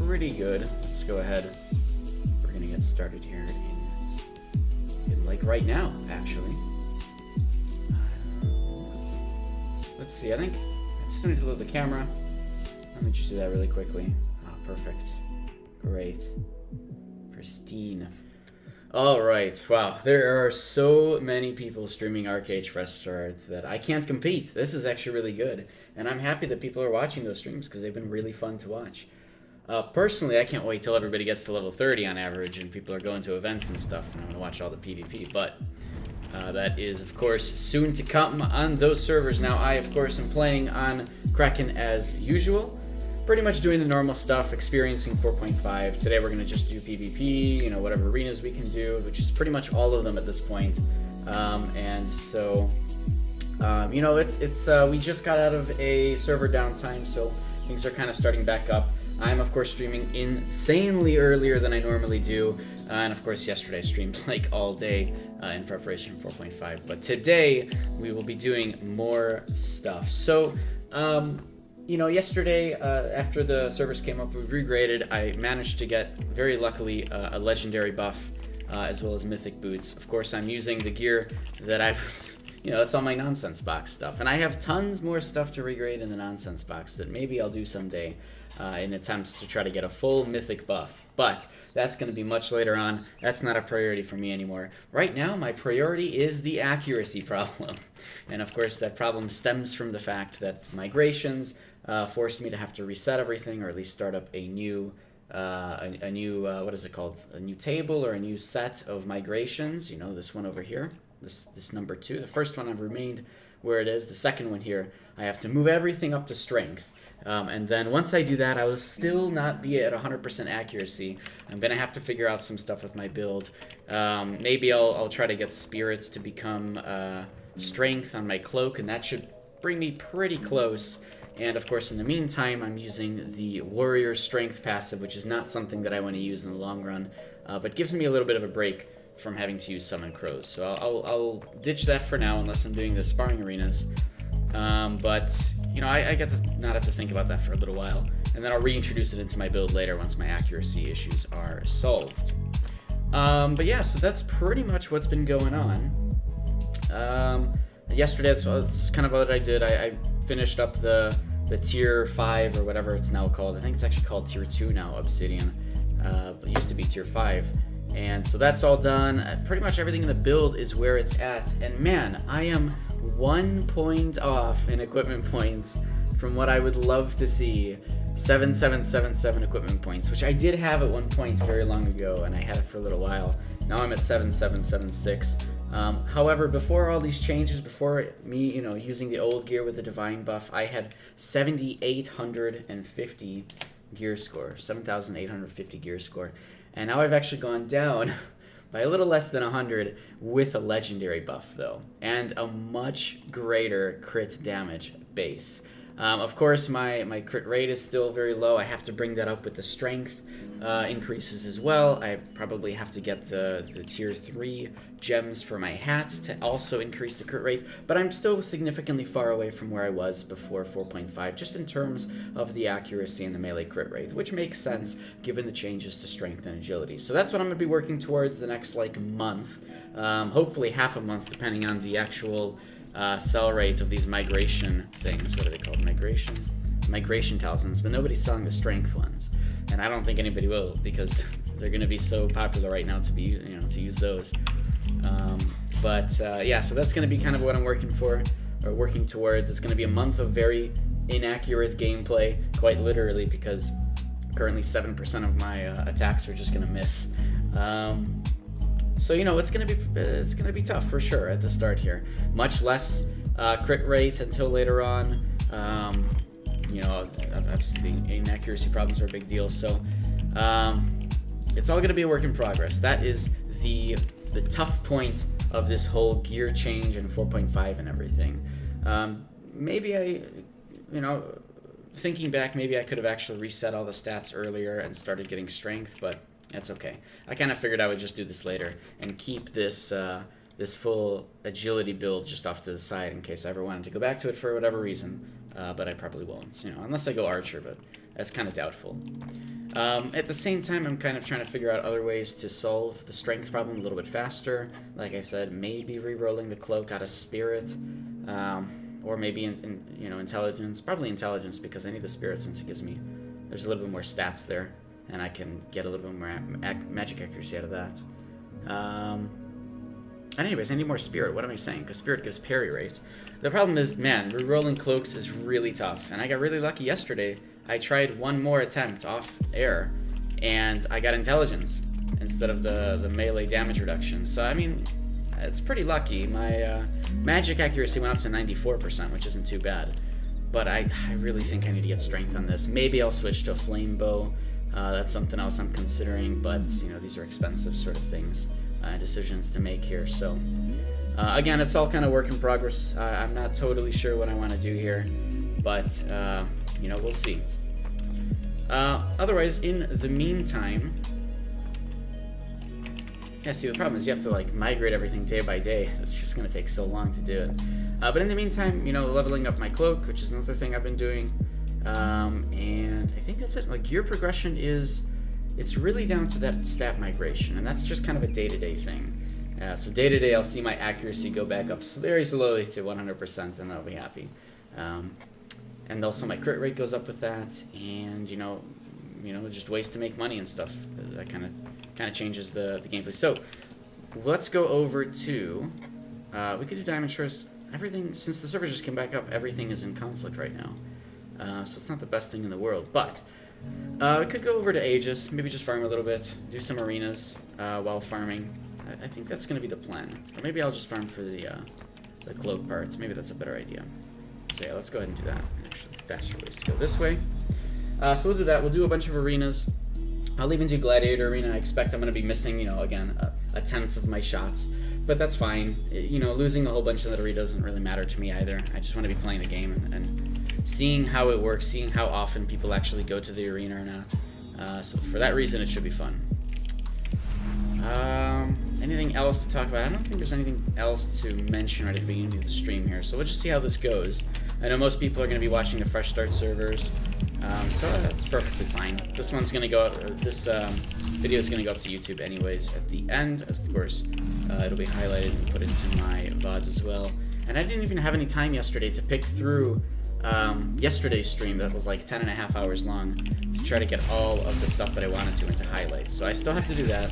Pretty good. Let's go ahead. We're gonna get started here in like right now, actually. Let's see. I think I still need to load the camera. Let me just do that really quickly. Oh, perfect. Great. Pristine. All right. Wow. There are so many people streaming Arcade Fresh Start that I can't compete. This is actually really good, and I'm happy that people are watching those streams because they've been really fun to watch. Personally, I can't wait till everybody gets to level 30 on average and people are going to events and stuff, and I'm going to watch all the PvP, but that is, of course, soon to come on those servers. Now, I, of course, am playing on Kraken as usual, pretty much doing the normal stuff, experiencing 4.5. Today we're going to just do PvP, you know, whatever arenas we can do, which is pretty much all of them at this point. And so, you know, we just got out of a server downtime, so things are kind of starting back up. I'm, of course, streaming insanely earlier than I normally do. And, of course, yesterday I streamed like all day in preparation for 4.5. But today we will be doing more stuff. So, you know, yesterday after the servers came up, we regraded. I managed to get, very luckily, a legendary buff as well as mythic boots. Of course, I'm using the gear that I was... You know, it's all my nonsense box stuff. And I have tons more stuff to regrade in the nonsense box that maybe I'll do someday in attempts to try to get a full mythic buff. But that's going to be much later on. That's not a priority for me anymore. Right now, my priority is the accuracy problem. And of course, that problem stems from the fact that migrations forced me to have to reset everything, or at least start up a new, what is it called? A new table or a new set of migrations. You know, this one over here. This number 2. The first one I've remained where it is. The second one here, I have to move everything up to strength. And then once I do that, I will still not be at 100% accuracy. I'm going to have to figure out some stuff with my build. Maybe I'll try to get spirits to become strength on my cloak, and that should bring me pretty close. And of course, in the meantime, I'm using the warrior strength passive, which is not something that I want to use in the long run, but gives me a little bit of a break from having to use summon crows. So I'll ditch that for now, unless I'm doing the sparring arenas. But you know, I get to not have to think about that for a little while, and then I'll reintroduce it into my build later once my accuracy issues are solved. But yeah, so that's pretty much what's been going on. Yesterday, that's kind of what I did. I finished up the tier 5 or whatever it's now called. I think it's actually called tier 2 now, Obsidian. It used to be tier 5. And so that's all done. Pretty much everything in the build is where it's at. And man, I am 1 point off in equipment points from what I would love to see. 7777 equipment points, which I did have at one point very long ago, and I had it for a little while. Now I'm at 7776. However, before all these changes, before me, using the old gear with the divine buff, I had 7,850 gear score, 7,850 gear score, and now I've actually gone down by a little less than 100 with a legendary buff though, and a much greater crit damage base. Of course, my crit rate is still very low. I have to bring that up with the strength increases as well. I probably have to get the tier 3 gems for my hats to also increase the crit rate, but I'm still significantly far away from where I was before 4.5, just in terms of the accuracy and the melee crit rate, which makes sense given the changes to strength and agility. So that's what I'm going to be working towards the next month, hopefully half a month, depending on the actual sell rate of these migration things. What are they called? Migration talismans, but nobody's selling the strength ones, and I don't think anybody will, because they're going to be so popular right now to be to use those. Yeah, so that's going to be kind of what I'm working towards. It's going to be a month of very inaccurate gameplay, quite literally, because currently 7% of my attacks are just going to miss. So it's gonna be tough for sure at the start here. Much less crit rate until later on. Obviously the inaccuracy problems are a big deal. So it's all gonna be a work in progress. That is the tough point of this whole gear change and 4.5 and everything. Maybe thinking back, maybe I could have actually reset all the stats earlier and started getting strength, but that's okay. I kind of figured I would just do this later and keep this this full agility build just off to the side in case I ever wanted to go back to it for whatever reason. But I probably won't, unless I go Archer, but that's kind of doubtful. At the same time, I'm kind of trying to figure out other ways to solve the strength problem a little bit faster. Like I said, maybe re-rolling the cloak out of Spirit, or maybe intelligence. Probably intelligence, because I need the Spirit since it gives me, there's a little bit more stats there, and I can get a little bit more magic accuracy out of that. Anyways, I need more Spirit. What am I saying? Because Spirit gives parry rate. The problem is, man, re-rolling cloaks is really tough, and I got really lucky yesterday. I tried one more attempt off air, and I got intelligence instead of the melee damage reduction. So, I mean, it's pretty lucky. My magic accuracy went up to 94%, which isn't too bad. But I really think I need to get strength on this. Maybe I'll switch to a flame bow. That's something else I'm considering, but, these are expensive sort of things, decisions to make here. So, again, it's all kind of work in progress. I'm not totally sure what I want to do here, but, we'll see. Otherwise, in the meantime, yeah, see, the problem is you have to, migrate everything day by day. It's just going to take so long to do it. But in the meantime, leveling up my cloak, which is another thing I've been doing. And I think that's it. Gear progression it's really down to that stat migration, and that's just kind of a day-to-day thing. So day-to-day, I'll see my accuracy go back up very slowly to 100%, and I'll be happy. And also my crit rate goes up with that, and just ways to make money and stuff. That kind of changes the gameplay. So let's go over to we could do Diamond Shores. Everything, since the server just came back up, everything is in conflict right now. So it's not the best thing in the world, but we could go over to Aegis, maybe just farm a little bit, do some arenas while farming. I think that's going to be the plan. Or maybe I'll just farm for the cloak parts. Maybe that's a better idea. So yeah, let's go ahead and do that. actually faster ways to go this way. So we'll do that. We'll do a bunch of arenas. I'll even do Gladiator Arena. I expect I'm going to be missing, you know, again, a tenth of my shots. But that's fine. You know, losing a whole bunch of that arena doesn't really matter to me either. I just want to be playing the game and seeing how it works, seeing how often people actually go to the arena or not. So for that reason, it should be fun. Anything else to talk about? I don't think there's anything else to mention right at the beginning of the stream here. So we'll just see how this goes. I know most people are going to be watching the Fresh Start servers. So that's perfectly fine. This one's going to go up, this video is going to go up to YouTube anyways at the end. Of course, it'll be highlighted and put into my VODs as well. And I didn't even have any time yesterday to pick through yesterday's stream that was like 10.5 hours long to try to get all of the stuff that I wanted to into highlights. So I still have to do that.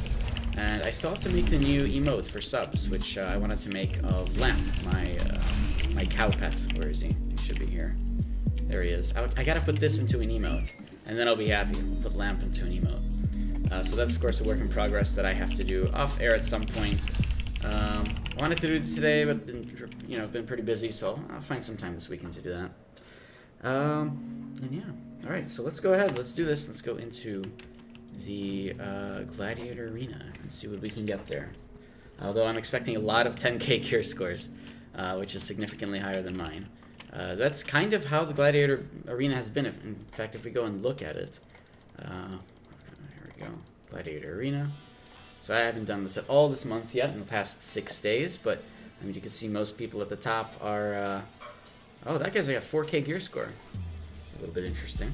And I still have to make the new emote for subs, which I wanted to make of Lamp, my cow pet. Where is he? He should be here. There he is. I gotta put this into an emote, and then I'll be happy. We'll put Lamp into an emote. So that's, of course, a work in progress that I have to do off air at some point. I wanted to do it today, but been pretty busy, so I'll find some time this weekend to do that. And yeah, all right. So let's go ahead. Let's do this. Let's go into the Gladiator Arena and see what we can get there. Although I'm expecting a lot of 10k gear scores, which is significantly higher than mine. That's kind of how the Gladiator Arena has been. In fact, if we go and look at it, here we go, Gladiator Arena. So I haven't done this at all this month yet in the past 6 days, but I mean, you can see most people at the top are, oh, that guy's got 4k gear score. It's a little bit interesting.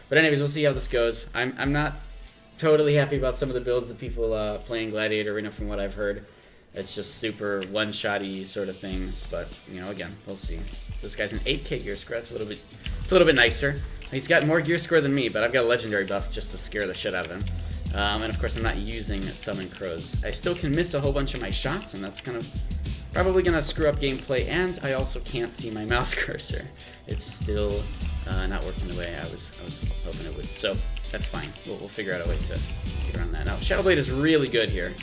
But anyways, we'll see how this goes. I'm not totally happy about some of the builds that people playing Gladiator Arena from what I've heard. It's just super one-shotty sort of things, but you know, again, we'll see. So this guy's an 8k gear score. It's a little bit nicer. He's got more gear score than me, but I've got a legendary buff just to scare the shit out of him. And of course, I'm not using Summon Crows. I still can miss a whole bunch of my shots, and that's kind of probably gonna screw up gameplay. And I also can't see my mouse cursor. It's still not working the way I was hoping it would. So that's fine. We'll figure out a way to get around that. Now, Shadowblade is really good here.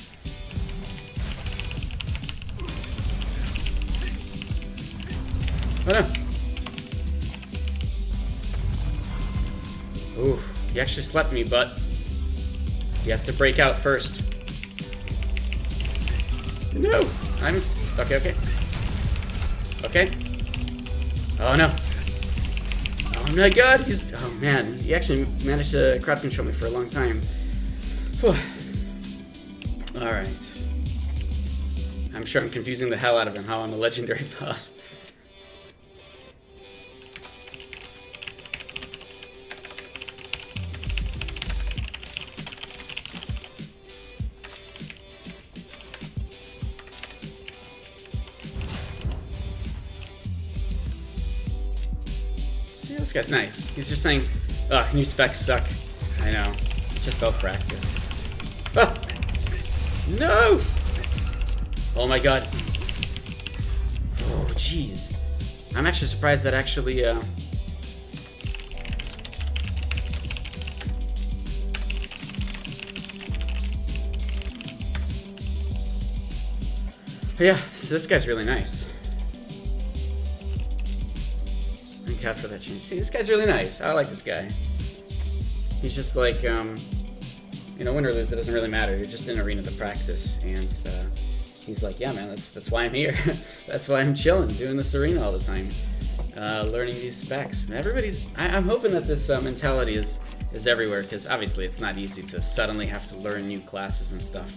Oh no! Ooh, he actually slept me, but he has to break out first. No! I'm... Okay. Okay. Oh no. Oh my god, he's... Oh man, he actually managed to crowd control me for a long time. Whew. Alright. I'm sure I'm confusing the hell out of him how I'm a legendary buff. This guy's nice. He's just saying, ugh, new specs suck. I know. It's just all practice. Ah! No! Oh my god. Oh, jeez. I'm actually surprised that actually, yeah, so this guy's really nice. Thank God for that change. See, this guy's really nice. I like this guy. He's just like, you know, win or lose, it doesn't really matter. You're just in arena to practice, and he's like, yeah, man, that's why I'm here. That's why I'm chilling, doing this arena all the time, learning these specs. I'm hoping that this mentality is everywhere, because obviously it's not easy to suddenly have to learn new classes and stuff.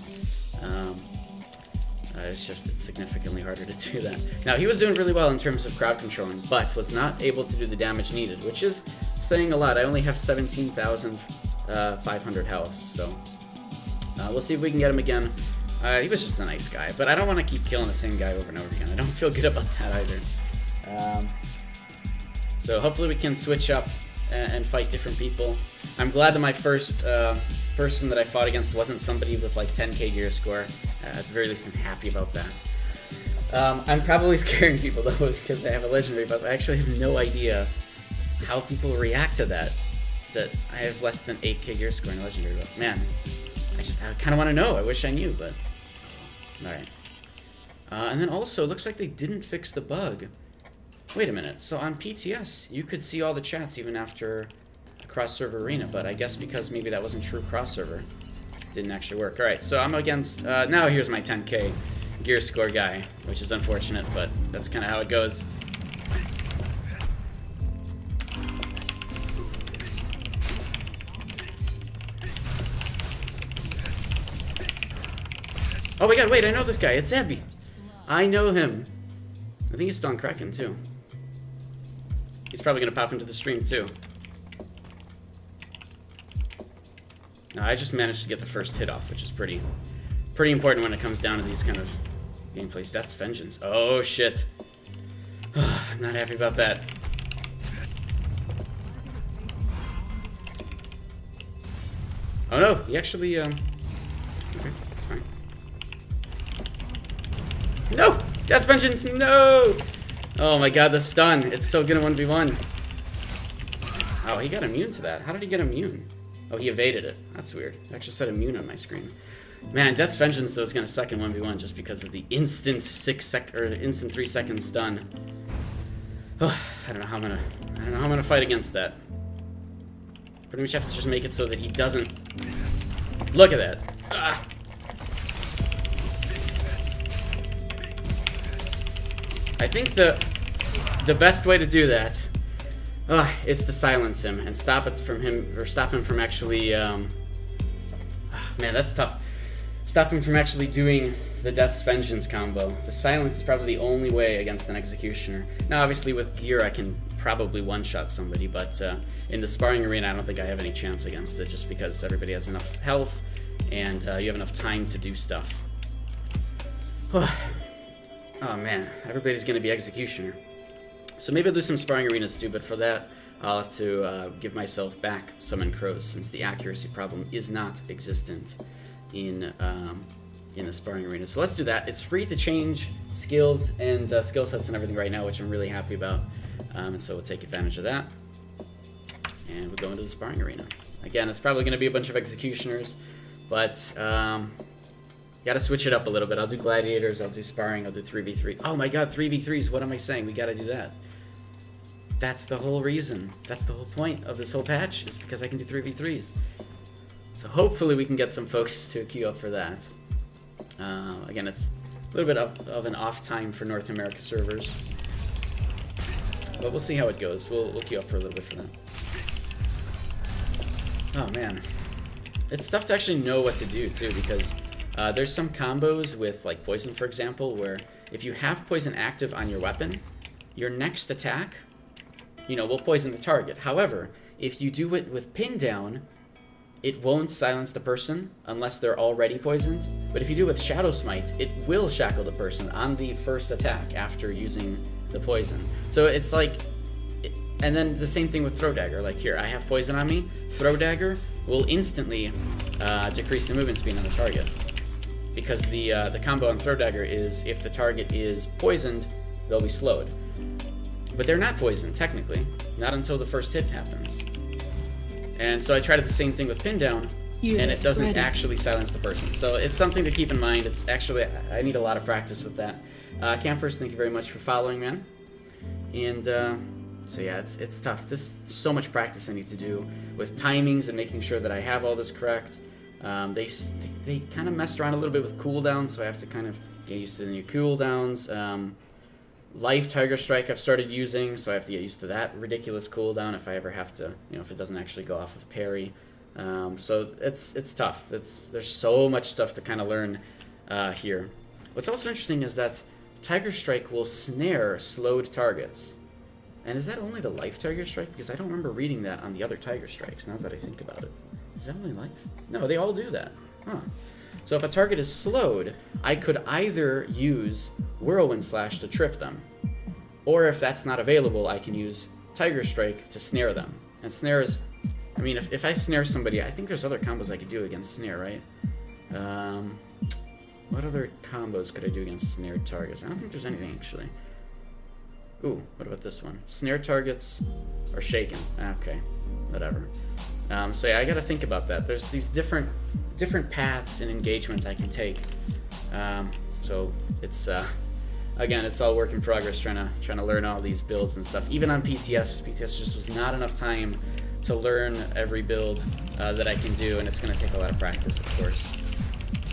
It's significantly harder to do that. Now, he was doing really well in terms of crowd controlling, but was not able to do the damage needed, which is saying a lot. I only have 17,500 health, so we'll see if we can get him again. He was just a nice guy, but I don't want to keep killing the same guy over and over again. I don't feel good about that either. So hopefully we can switch up and fight different people. I'm glad that my first person that I fought against wasn't somebody with like 10k gear score. At the very least, I'm happy about that. I'm probably scaring people though because I have a legendary, but I actually have no idea how people react to that. That I have less than 8k gear score in a legendary, but man, I kind of want to know. I wish I knew, but all right. And then also, it looks like they didn't fix the bug Wait a minute. So on PTS, you could see all the chats even after a cross-server arena, but I guess because maybe that wasn't true cross-server, it didn't actually work. All right, so I'm against... now here's my 10K gear score guy, which is unfortunate, but that's kind of how it goes. Oh my god, wait, I know this guy. It's Ebby. I know him. I think he's still on Kraken, too. He's probably going to pop into the stream, too. No, I just managed to get the first hit off, which is pretty important when it comes down to these kind of gameplays. Death's Vengeance. Oh, shit. I'm not happy about that. Oh, no. He actually, okay, that's fine. No! Death's Vengeance, no! Oh my god, the stun. It's so good at 1v1. Oh, he got immune to that. How did he get immune? Oh, he evaded it. That's weird. It actually said immune on my screen. Man, Death's Vengeance, though, is going to suck in 1v1 just because of the instant instant 3-second stun. Oh, I don't know how I'm gonna fight against that. Pretty much have to just make it so that he doesn't... Look at that. Ah. I think the best way to do that is to silence him and stop him from actually man, that's tough. Stop him from actually doing the Death's Vengeance combo. The silence is probably the only way against an Executioner. Now obviously with gear I can probably one-shot somebody, but in the sparring arena I don't think I have any chance against it, just because everybody has enough health and you have enough time to do stuff. Oh man, everybody's gonna be Executioner. So maybe I'll do some sparring arenas too, but for that, I'll have to give myself back Summon Crows, since the accuracy problem is not existent in the sparring arena. So let's do that. It's free to change skills and skill sets and everything right now, which I'm really happy about. And so we'll take advantage of that. And we'll go into the sparring arena. Again, it's probably gonna be a bunch of Executioners, but gotta switch it up a little bit. I'll do gladiators, I'll do sparring, I'll do 3v3. Oh my god, 3v3s, what am I saying? We gotta do that. That's the whole reason. That's the whole point of this whole patch, is because I can do 3v3s. So hopefully we can get some folks to queue up for that. Again, it's a little bit of an off time for North America servers. But we'll see how it goes. We'll queue up for a little bit for that. Oh man. It's tough to actually know what to do too, because there's some combos with like poison, for example, where if you have poison active on your weapon, your next attack, will poison the target. However, if you do it with pin down, it won't silence the person unless they're already poisoned. But if you do it with Shadow Smite, it will shackle the person on the first attack after using the poison. So it's like, and then the same thing with Throw Dagger. Like here, I have poison on me. Throw Dagger will instantly decrease the movement speed on the target. Because the combo on Throw Dagger is if the target is poisoned, they'll be slowed. But they're not poisoned, technically. Not until the first hit happens. And so I tried the same thing with Pin Down, and it doesn't actually silence the person. So it's something to keep in mind. It's actually, I need a lot of practice with that. Campers, thank you very much for following, man. And so yeah, it's tough. There's so much practice I need to do with timings and making sure that I have all this correct. They kind of messed around a little bit with cooldowns, so I have to kind of get used to the new cooldowns. Life Tiger Strike I've started using, so I have to get used to that ridiculous cooldown if I ever have to, if it doesn't actually go off of parry. So it's tough. There's so much stuff to kind of learn here. What's also interesting is that Tiger Strike will snare slowed targets. And is that only the Life Tiger Strike? Because I don't remember reading that on the other Tiger Strikes, now that I think about it. Is that only Life? No, they all do that. Huh. So if a target is slowed, I could either use Whirlwind Slash to trip them, or if that's not available, I can use Tiger Strike to snare them. And snare is, I mean, if I snare somebody, I think there's other combos I could do against snare, right? What other combos could I do against snared targets? I don't think there's anything, actually. Ooh, what about this one? Snare targets are shaken. Okay, whatever. So yeah, I gotta think about that. There's these different paths in engagement I can take. So it's Again, it's all work in progress, trying to learn all these builds and stuff. Even on PTS just was not enough time to learn every build that I can do, and it's going to take a lot of practice, of course.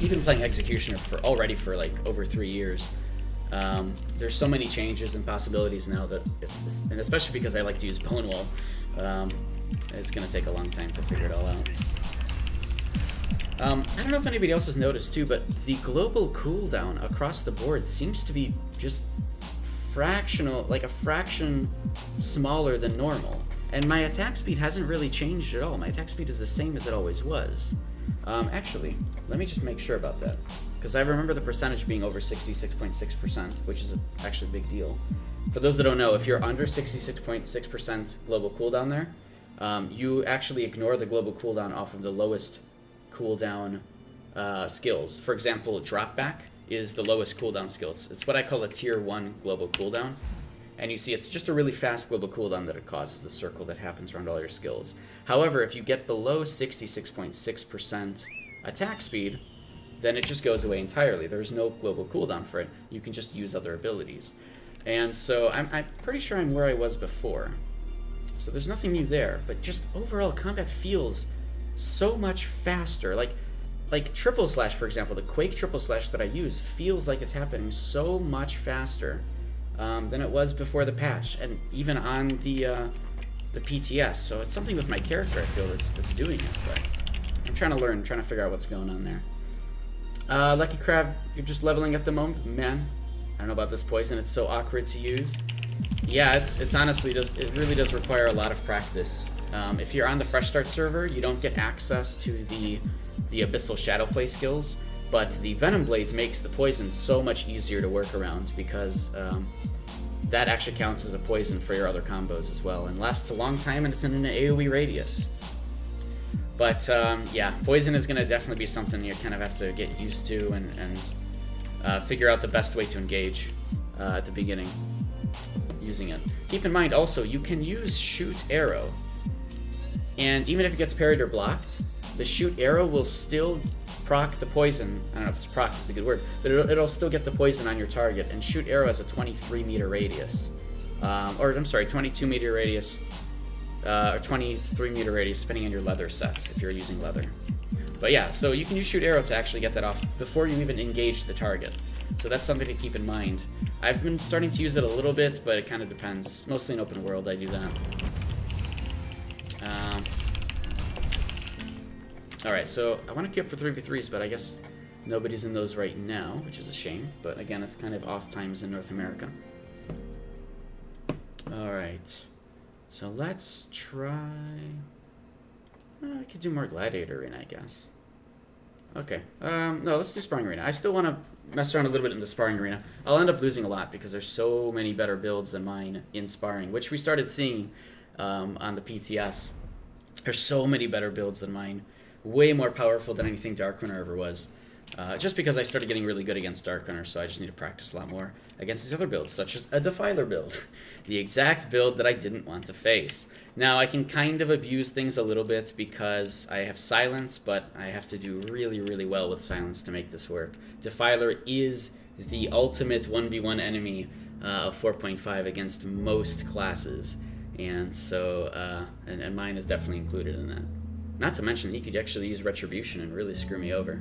Even playing Executioner already for like over 3 years. There's so many changes and possibilities now that and especially because I like to use Bonewall, it's going to take a long time to figure it all out. I don't know if anybody else has noticed too, but the global cooldown across the board seems to be just fractional, like a fraction smaller than normal. And my attack speed hasn't really changed at all. My attack speed is the same as it always was. Actually, let me just make sure about that, because I remember the percentage being over 66.6%, which is actually a big deal. For those that don't know, if you're under 66.6% global cooldown there, you actually ignore the global cooldown off of the lowest cooldown skills. For example, drop back is the lowest cooldown skills. It's what I call a tier 1 global cooldown. And you see it's just a really fast global cooldown that it causes, the circle that happens around all your skills. However, if you get below 66.6% attack speed, then it just goes away entirely. There's no global cooldown for it. You can just use other abilities. And so I'm pretty sure I'm where I was before. So there's nothing new there, but just overall combat feels so much faster. Like triple slash, for example, the Quake triple slash that I use feels like it's happening so much faster than it was before the patch, and even on the PTS. So it's something with my character I feel that's doing it. But I'm trying to learn, trying to figure out what's going on there. Lucky Crab, you're just leveling at the moment, man. I don't know about this poison. It's so awkward to use. Yeah, it's honestly it really does require a lot of practice. If you're on the Fresh Start server, you don't get access to the Abyssal Shadowplay skills, but the Venom Blades makes the poison so much easier to work around, because that actually counts as a poison for your other combos as well, and lasts a long time, and it's in an AoE radius. But yeah, poison is going to definitely be something you kind of have to get used to and figure out the best way to engage at the beginning using it. Keep in mind also, you can use Shoot Arrow, and even if it gets parried or blocked, the Shoot Arrow will still proc the poison. I don't know if it's proc is the good word, but it'll still get the poison on your target. And Shoot Arrow has a 23 meter radius, or I'm sorry, 22 meter radius, or 23 meter radius, depending on your leather set, if you're using leather. But yeah, so you can use Shoot Arrow to actually get that off before you even engage the target. So that's something to keep in mind. I've been starting to use it a little bit, but it kind of depends. Mostly in open world I do that. Alright, so I want to queue up for 3v3s, but I guess nobody's in those right now, which is a shame. But again, it's kind of off times in North America. Alright, so let's try... I could do more Gladiator Arena, I guess. Okay, no, let's do Sparring Arena. I still want to mess around a little bit in the Sparring Arena. I'll end up losing a lot because there's so many better builds than mine in Sparring, which we started seeing on the PTS. There's so many better builds than mine. Way more powerful than anything Darkrunner ever was. Just because I started getting really good against Darkrunner, so I just need to practice a lot more against these other builds, such as a Defiler build. The exact build that I didn't want to face. Now, I can kind of abuse things a little bit because I have Silence, but I have to do really, really well with Silence to make this work. Defiler is the ultimate 1v1 enemy of 4.5 against most classes, and so, and mine is definitely included in that. Not to mention, he could actually use Retribution and really screw me over,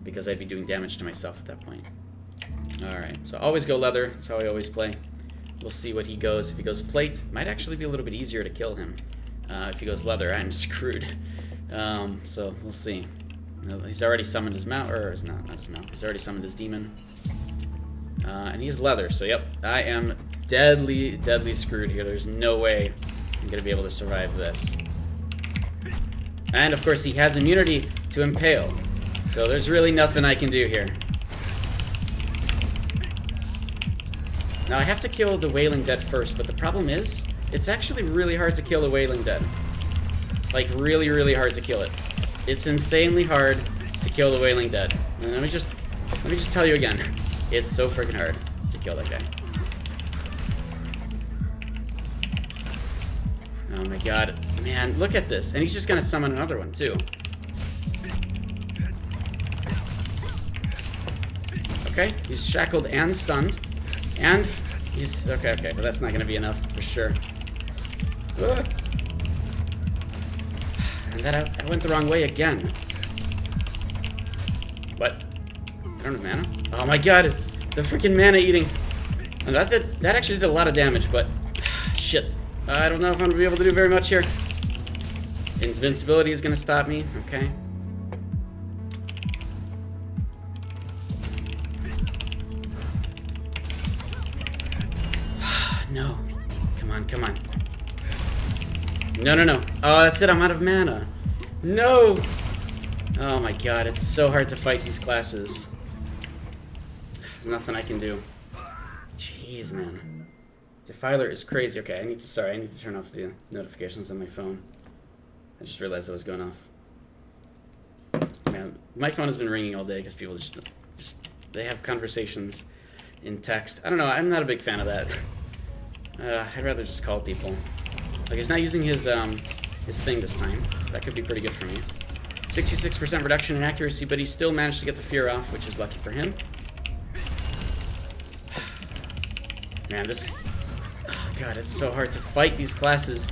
because I'd be doing damage to myself at that point. Alright, so always go Leather. That's how I always play. We'll see what he goes. If he goes Plate, might actually be a little bit easier to kill him. If he goes Leather, I'm screwed. So we'll see. He's already summoned his mount, or is not his mount. He's already summoned his demon. And he's Leather, so yep, I am deadly, deadly screwed here. There's no way I'm going to be able to survive this. And of course he has immunity to Impale, so there's really nothing I can do here. Now I have to kill the Wailing Dead first, but the problem is, it's actually really hard to kill the Wailing Dead. Like really, really hard to kill it. It's insanely hard to kill the Wailing Dead. And let me just tell you again, it's so freaking hard to kill that guy. Oh my god. Man, look at this. And he's just gonna summon another one, too. Okay, he's shackled and stunned. And he's... Okay, but that's not going to be enough for sure. Ugh. And that I went the wrong way again. What? I don't have mana? Oh my god! The freaking mana eating! And that actually did a lot of damage, but... Shit. I don't know if I'm going to be able to do very much here. Invincibility is going to stop me. Okay. No. Come on, come on. No. Oh, that's it. I'm out of mana. No! Oh my god, it's so hard to fight these classes. There's nothing I can do. Jeez, man. Defiler is crazy. Okay, I need to turn off the notifications on my phone. I just realized I was going off. Man, my phone has been ringing all day because people just they have conversations in text. I don't know, I'm not a big fan of that. I'd rather just call people. Like, he's not using his thing this time. That could be pretty good for me. 66% reduction in accuracy, but he still managed to get the fear off, which is lucky for him. Man, this... Oh god, it's so hard to fight these classes.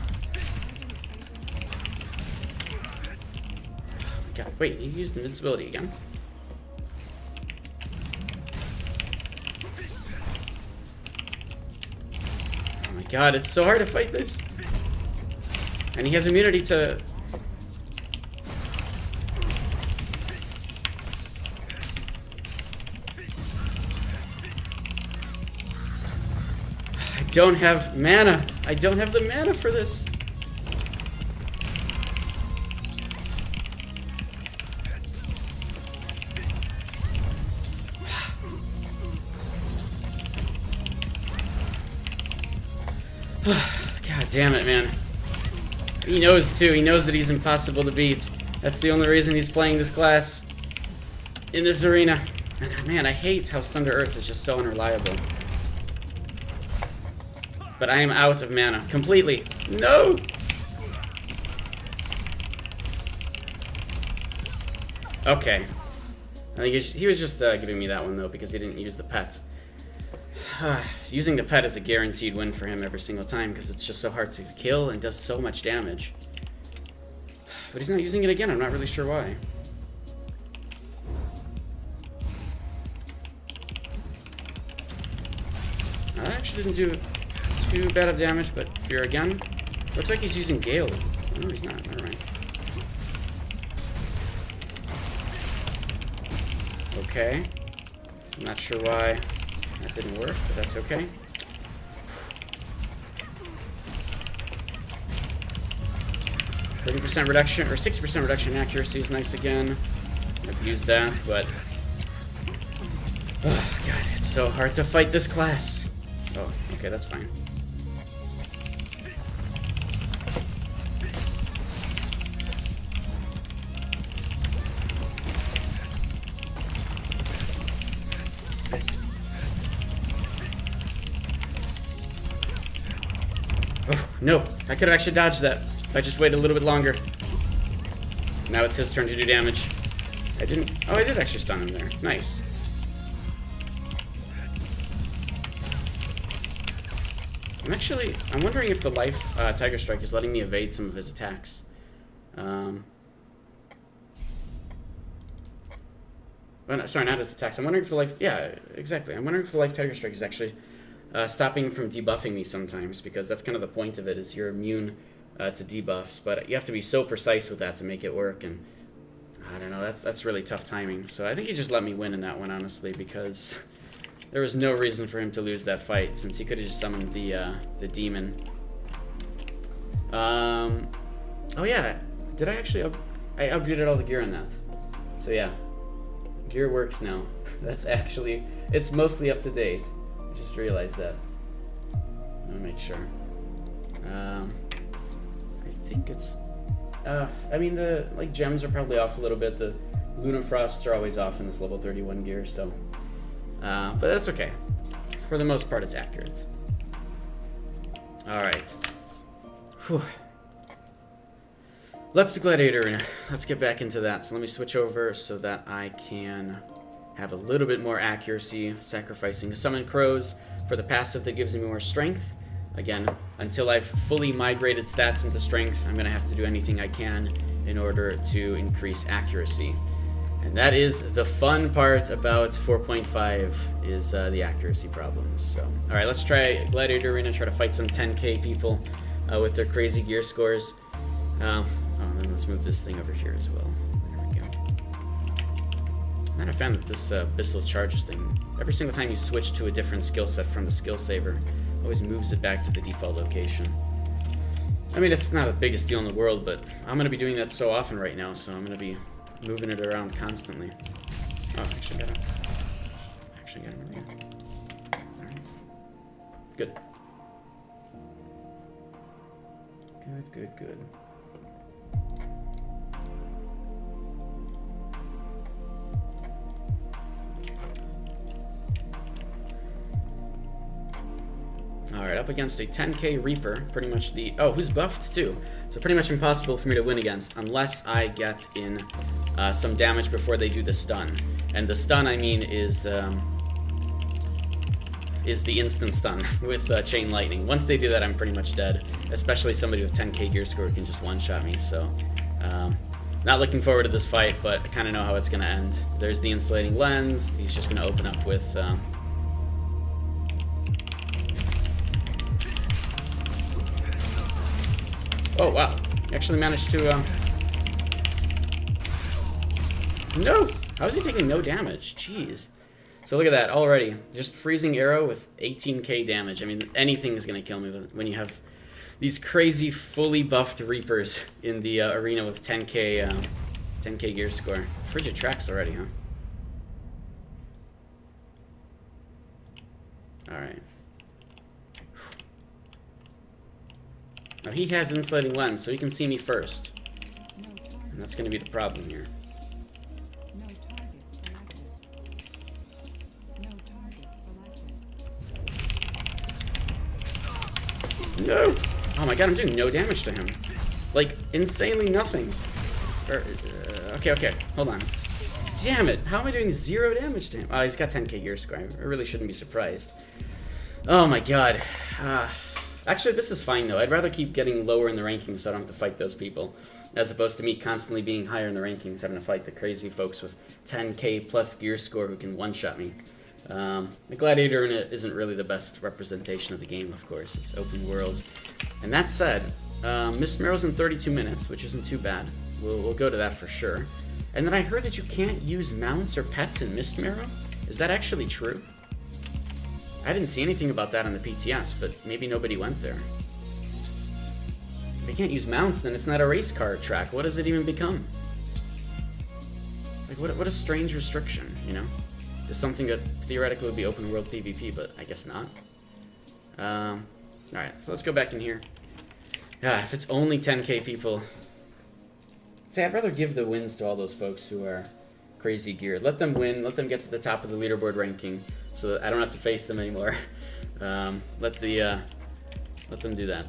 God, wait, he used invincibility again. Oh my god, it's so hard to fight this. And he has immunity to... I don't have mana. I don't have the mana for this. God damn it, man. He knows, too. He knows that he's impossible to beat. That's the only reason he's playing this class in this arena. And, man, I hate how Sunder Earth is just so unreliable. But I am out of mana. Completely. No! Okay. I think he was just giving me that one, though, because he didn't use the pet. Using the pet is a guaranteed win for him every single time because it's just so hard to kill and does so much damage. But he's not using it again. I'm not really sure why. That actually didn't do too bad of damage, but fear again. Looks like he's using Gale. No, he's not. Never mind. Okay. I'm not sure why that didn't work, but that's okay. %30 reduction, or 60% reduction in accuracy is nice again. I've used that, but... Oh, God, it's so hard to fight this class. Oh, okay, that's fine. Oh, no, I could have actually dodged that if I just waited a little bit longer. Now it's his turn to do damage. I didn't... Oh, I did actually stun him there. Nice. I'm wondering if the life Tiger Strike is letting me evade some of his attacks. Well, no, sorry, not his attacks. I'm wondering if the life... Yeah, exactly. I'm wondering if the life Tiger Strike is actually stopping from debuffing me sometimes, because that's kind of the point of it, is you're immune to debuffs, but you have to be so precise with that to make it work, and I don't know, that's really tough timing. So I think he just let me win in that one, honestly, because there was no reason for him to lose that fight, since he could have just summoned the demon. Oh yeah, did I actually I upgraded all the gear on that. So yeah, gear works now. That's actually, it's mostly up to date. I just realized that. Let me make sure. I think it's... I mean, the gems are probably off a little bit. The Lunafrosts are always off in this level 31 gear, so... but that's okay. For the most part, it's accurate. Alright. Whew. Let's do Gladiator Arena. Let's get back into that. So let me switch over so that I can have a little bit more accuracy, sacrificing Summon Crows for the passive that gives me more strength. Again, until I've fully migrated stats into strength, I'm going to have to do anything I can in order to increase accuracy. And that is the fun part about 4.5, is the accuracy problems. So, alright, let's try Gladiator Arena, try to fight some 10k people with their crazy gear scores. And then let's move this thing over here as well. There we go. And I found that this Abyssal Charges thing, every single time you switch to a different skill set from the skill saver, always moves it back to the default location. I mean, it's not the biggest deal in the world, but I'm going to be doing that so often right now, so I'm going to be moving it around constantly. Oh, actually got him. Over here. Alright. Good. Good. Alright, up against a 10k Reaper, pretty much the... Oh, who's buffed too. So pretty much impossible for me to win against, unless I get in some damage before they do the stun. And the stun, I mean, is the instant stun with Chain Lightning. Once they do that, I'm pretty much dead. Especially somebody with 10k gear score who can just one-shot me, so... not looking forward to this fight, but I kind of know how it's going to end. There's the Insulating Lens. He's just going to open up with... Oh, wow. Actually managed to, No! How is he taking no damage? Jeez. So look at that, already. Just Freezing Arrow with 18k damage. I mean, anything is going to kill me when you have these crazy, fully buffed Reapers in the arena with 10k gear score. Frigid Tracks already, huh? Alright. Now he has Insulating Lens, so he can see me first. And that's going to be the problem here. No! Oh my god, I'm doing no damage to him. Like, insanely nothing. Okay, hold on. Damn it, how am I doing 0 damage to him? Oh, he's got 10k gear score. I really shouldn't be surprised. Oh my god. Actually, this is fine, though. I'd rather keep getting lower in the rankings so I don't have to fight those people, as opposed to me constantly being higher in the rankings, having to fight the crazy folks with 10k plus gear score who can one-shot me. The Gladiator Arena isn't really the best representation of the game, of course. It's open world. And that said, Mist Marrow's in 32 minutes, which isn't too bad. We'll go to that for sure. And then I heard that you can't use mounts or pets in Mist Marrow. Is that actually true? I didn't see anything about that on the PTS, but maybe nobody went there. If you can't use mounts, then it's not a race car track. What does it even become? It's like, what a strange restriction, you know? To something that theoretically would be open world PvP, but I guess not. Alright, so let's go back in here. Yeah, if it's only 10k people... See, I'd rather give the wins to all those folks who are crazy geared. Let them win, let them get to the top of the leaderboard ranking, so that I don't have to face them anymore. Let them do that.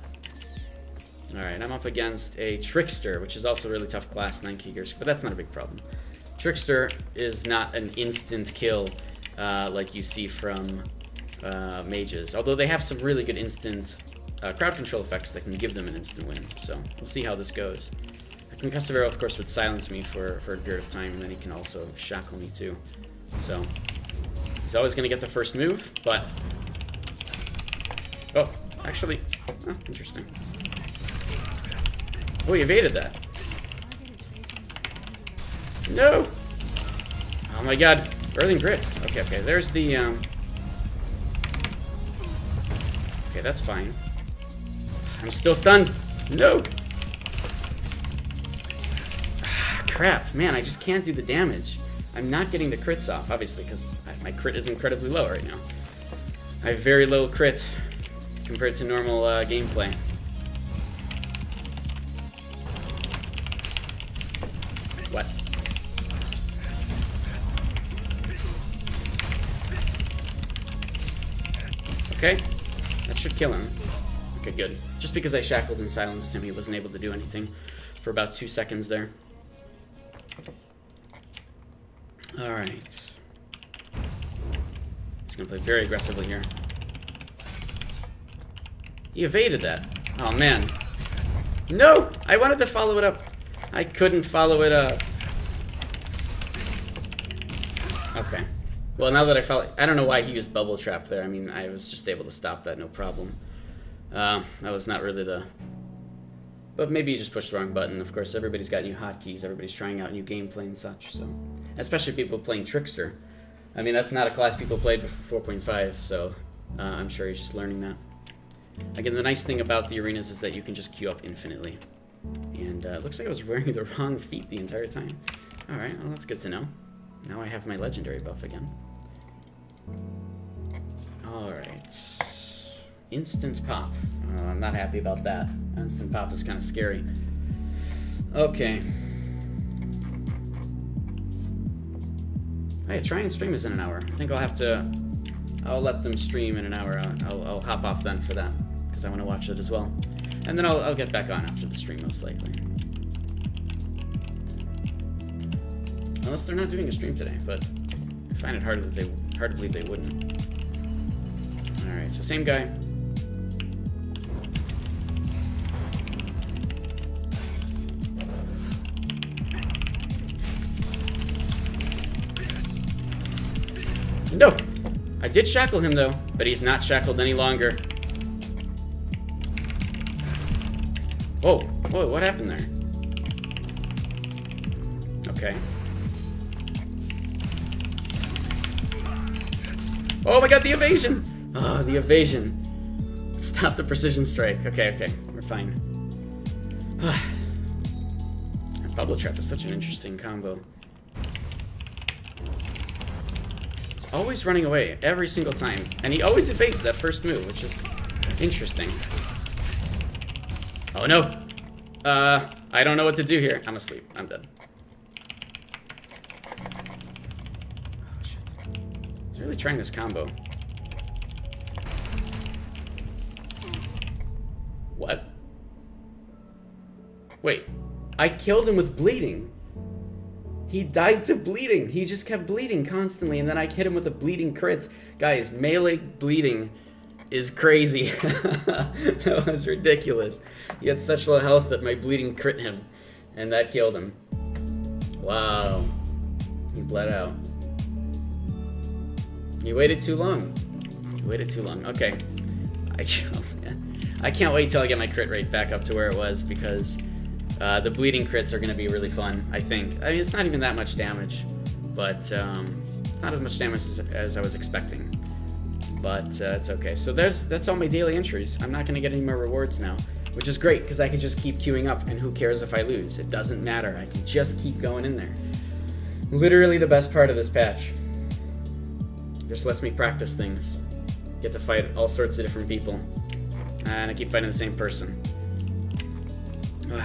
Alright, I'm up against a Trickster, which is also a really tough class, 9k gears, but that's not a big problem. Trickster is not an instant kill like you see from mages, although they have some really good instant crowd control effects that can give them an instant win, so we'll see how this goes. Concussive Arrow, of course, would silence me for a period of time, and then he can also shackle me too. So, he's always going to get the first move, but... Oh, actually... Oh, interesting. Oh, he evaded that. No! Oh my god. Earthing Grit. Okay, there's the... Okay, that's fine. I'm still stunned. No! Crap, man, I just can't do the damage. I'm not getting the crits off, obviously, because my crit is incredibly low right now. I have very low crit compared to normal gameplay. What? Okay, that should kill him. Okay, good. Just because I shackled and silenced him, he wasn't able to do anything for about 2 seconds there. Alright. He's gonna play very aggressively here. He evaded that. Oh, man. No! I wanted to follow it up. I couldn't follow it up. Okay. Well, now that I don't know why he used Bubble Trap there. I mean, I was just able to stop that, no problem. That was not really the... But maybe you just pushed the wrong button. Of course, everybody's got new hotkeys. Everybody's trying out new gameplay and such, so... Especially people playing Trickster. I mean, that's not a class people played before 4.5, so... I'm sure he's just learning that. Again, the nice thing about the arenas is that you can just queue up infinitely. And it looks like I was wearing the wrong feet the entire time. Alright, well, that's good to know. Now I have my legendary buff again. Alright. Instant pop. I'm not happy about that. Instant pop is kind of scary. Okay. Hey, try and stream is in an hour. I think I'll have to... I'll let them stream in an hour. I'll hop off then for that, because I want to watch it as well. And then I'll get back on after the stream, most likely. Unless they're not doing a stream today, but I find it hard to believe they wouldn't. Alright, so same guy. No! I did shackle him though, but he's not shackled any longer. Whoa, whoa, what happened there? Okay. Oh my god, the evasion! Oh, the evasion. Stop the precision strike. Okay, okay, we're fine. Bubble Trap is such an interesting combo. He's always running away, every single time. And he always evades that first move, which is interesting. Oh no! I don't know what to do here. I'm asleep. I'm dead. Oh shit. He's really trying this combo. What? Wait. I killed him with bleeding. He died to bleeding. He just kept bleeding constantly, and then I hit him with a bleeding crit. Guys, melee bleeding is crazy. That was ridiculous. He had such low health that my bleeding crit him, and that killed him. Wow. He bled out. He waited too long. He waited too long. Okay. I can't wait till I get my crit rate back up to where it was, because the bleeding crits are going to be really fun, I think. I mean, it's not even that much damage, but it's not as much damage as I was expecting. But it's okay. So that's all my daily entries. I'm not going to get any more rewards now, which is great, because I can just keep queuing up, and who cares if I lose? It doesn't matter. I can just keep going in there. Literally the best part of this patch. Just lets me practice things. Get to fight all sorts of different people. And I keep fighting the same person. But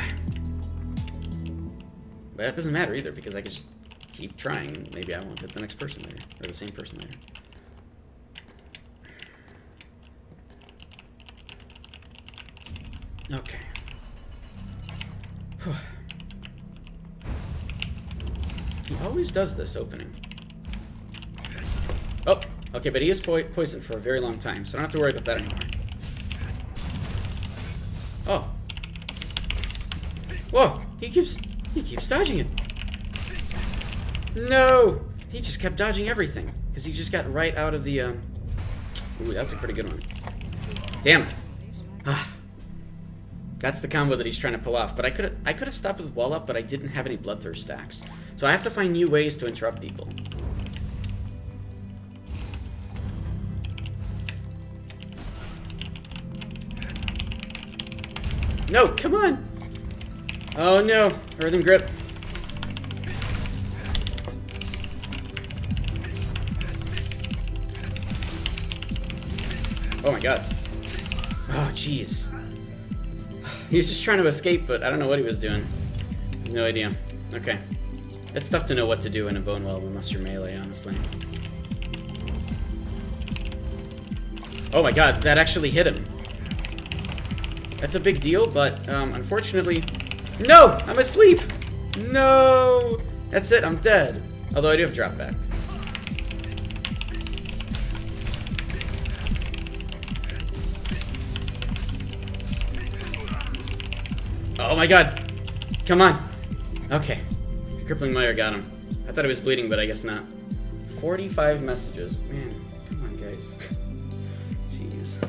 that doesn't matter either, because I can just keep trying, and maybe I won't hit the next person later, or the same person later. Okay. Whew. He always does this opening. Oh, okay, but he is poisoned for a very long time, so I don't have to worry about that anymore. Oh. Whoa, he keeps dodging it. No! He just kept dodging everything, because he just got right out of the, Ooh, that's a pretty good one. Damn it. Ah. That's the combo that he's trying to pull off, but I could have stopped with wall up, but I didn't have any Bloodthirst stacks. So I have to find new ways to interrupt people. No, come on! Oh no, Earthen Grip. Oh my god. Oh jeez. He was just trying to escape, but I don't know what he was doing. No idea. Okay. It's tough to know what to do in a Bone Whelp unless you're melee, honestly. Oh my god, that actually hit him. That's a big deal, but unfortunately... No! I'm asleep! No! That's it, I'm dead. Although I do have drop back. Oh my god! Come on! Okay. The crippling mire got him. I thought he was bleeding, but I guess not. 45 messages. Man, come on, guys. Jeez.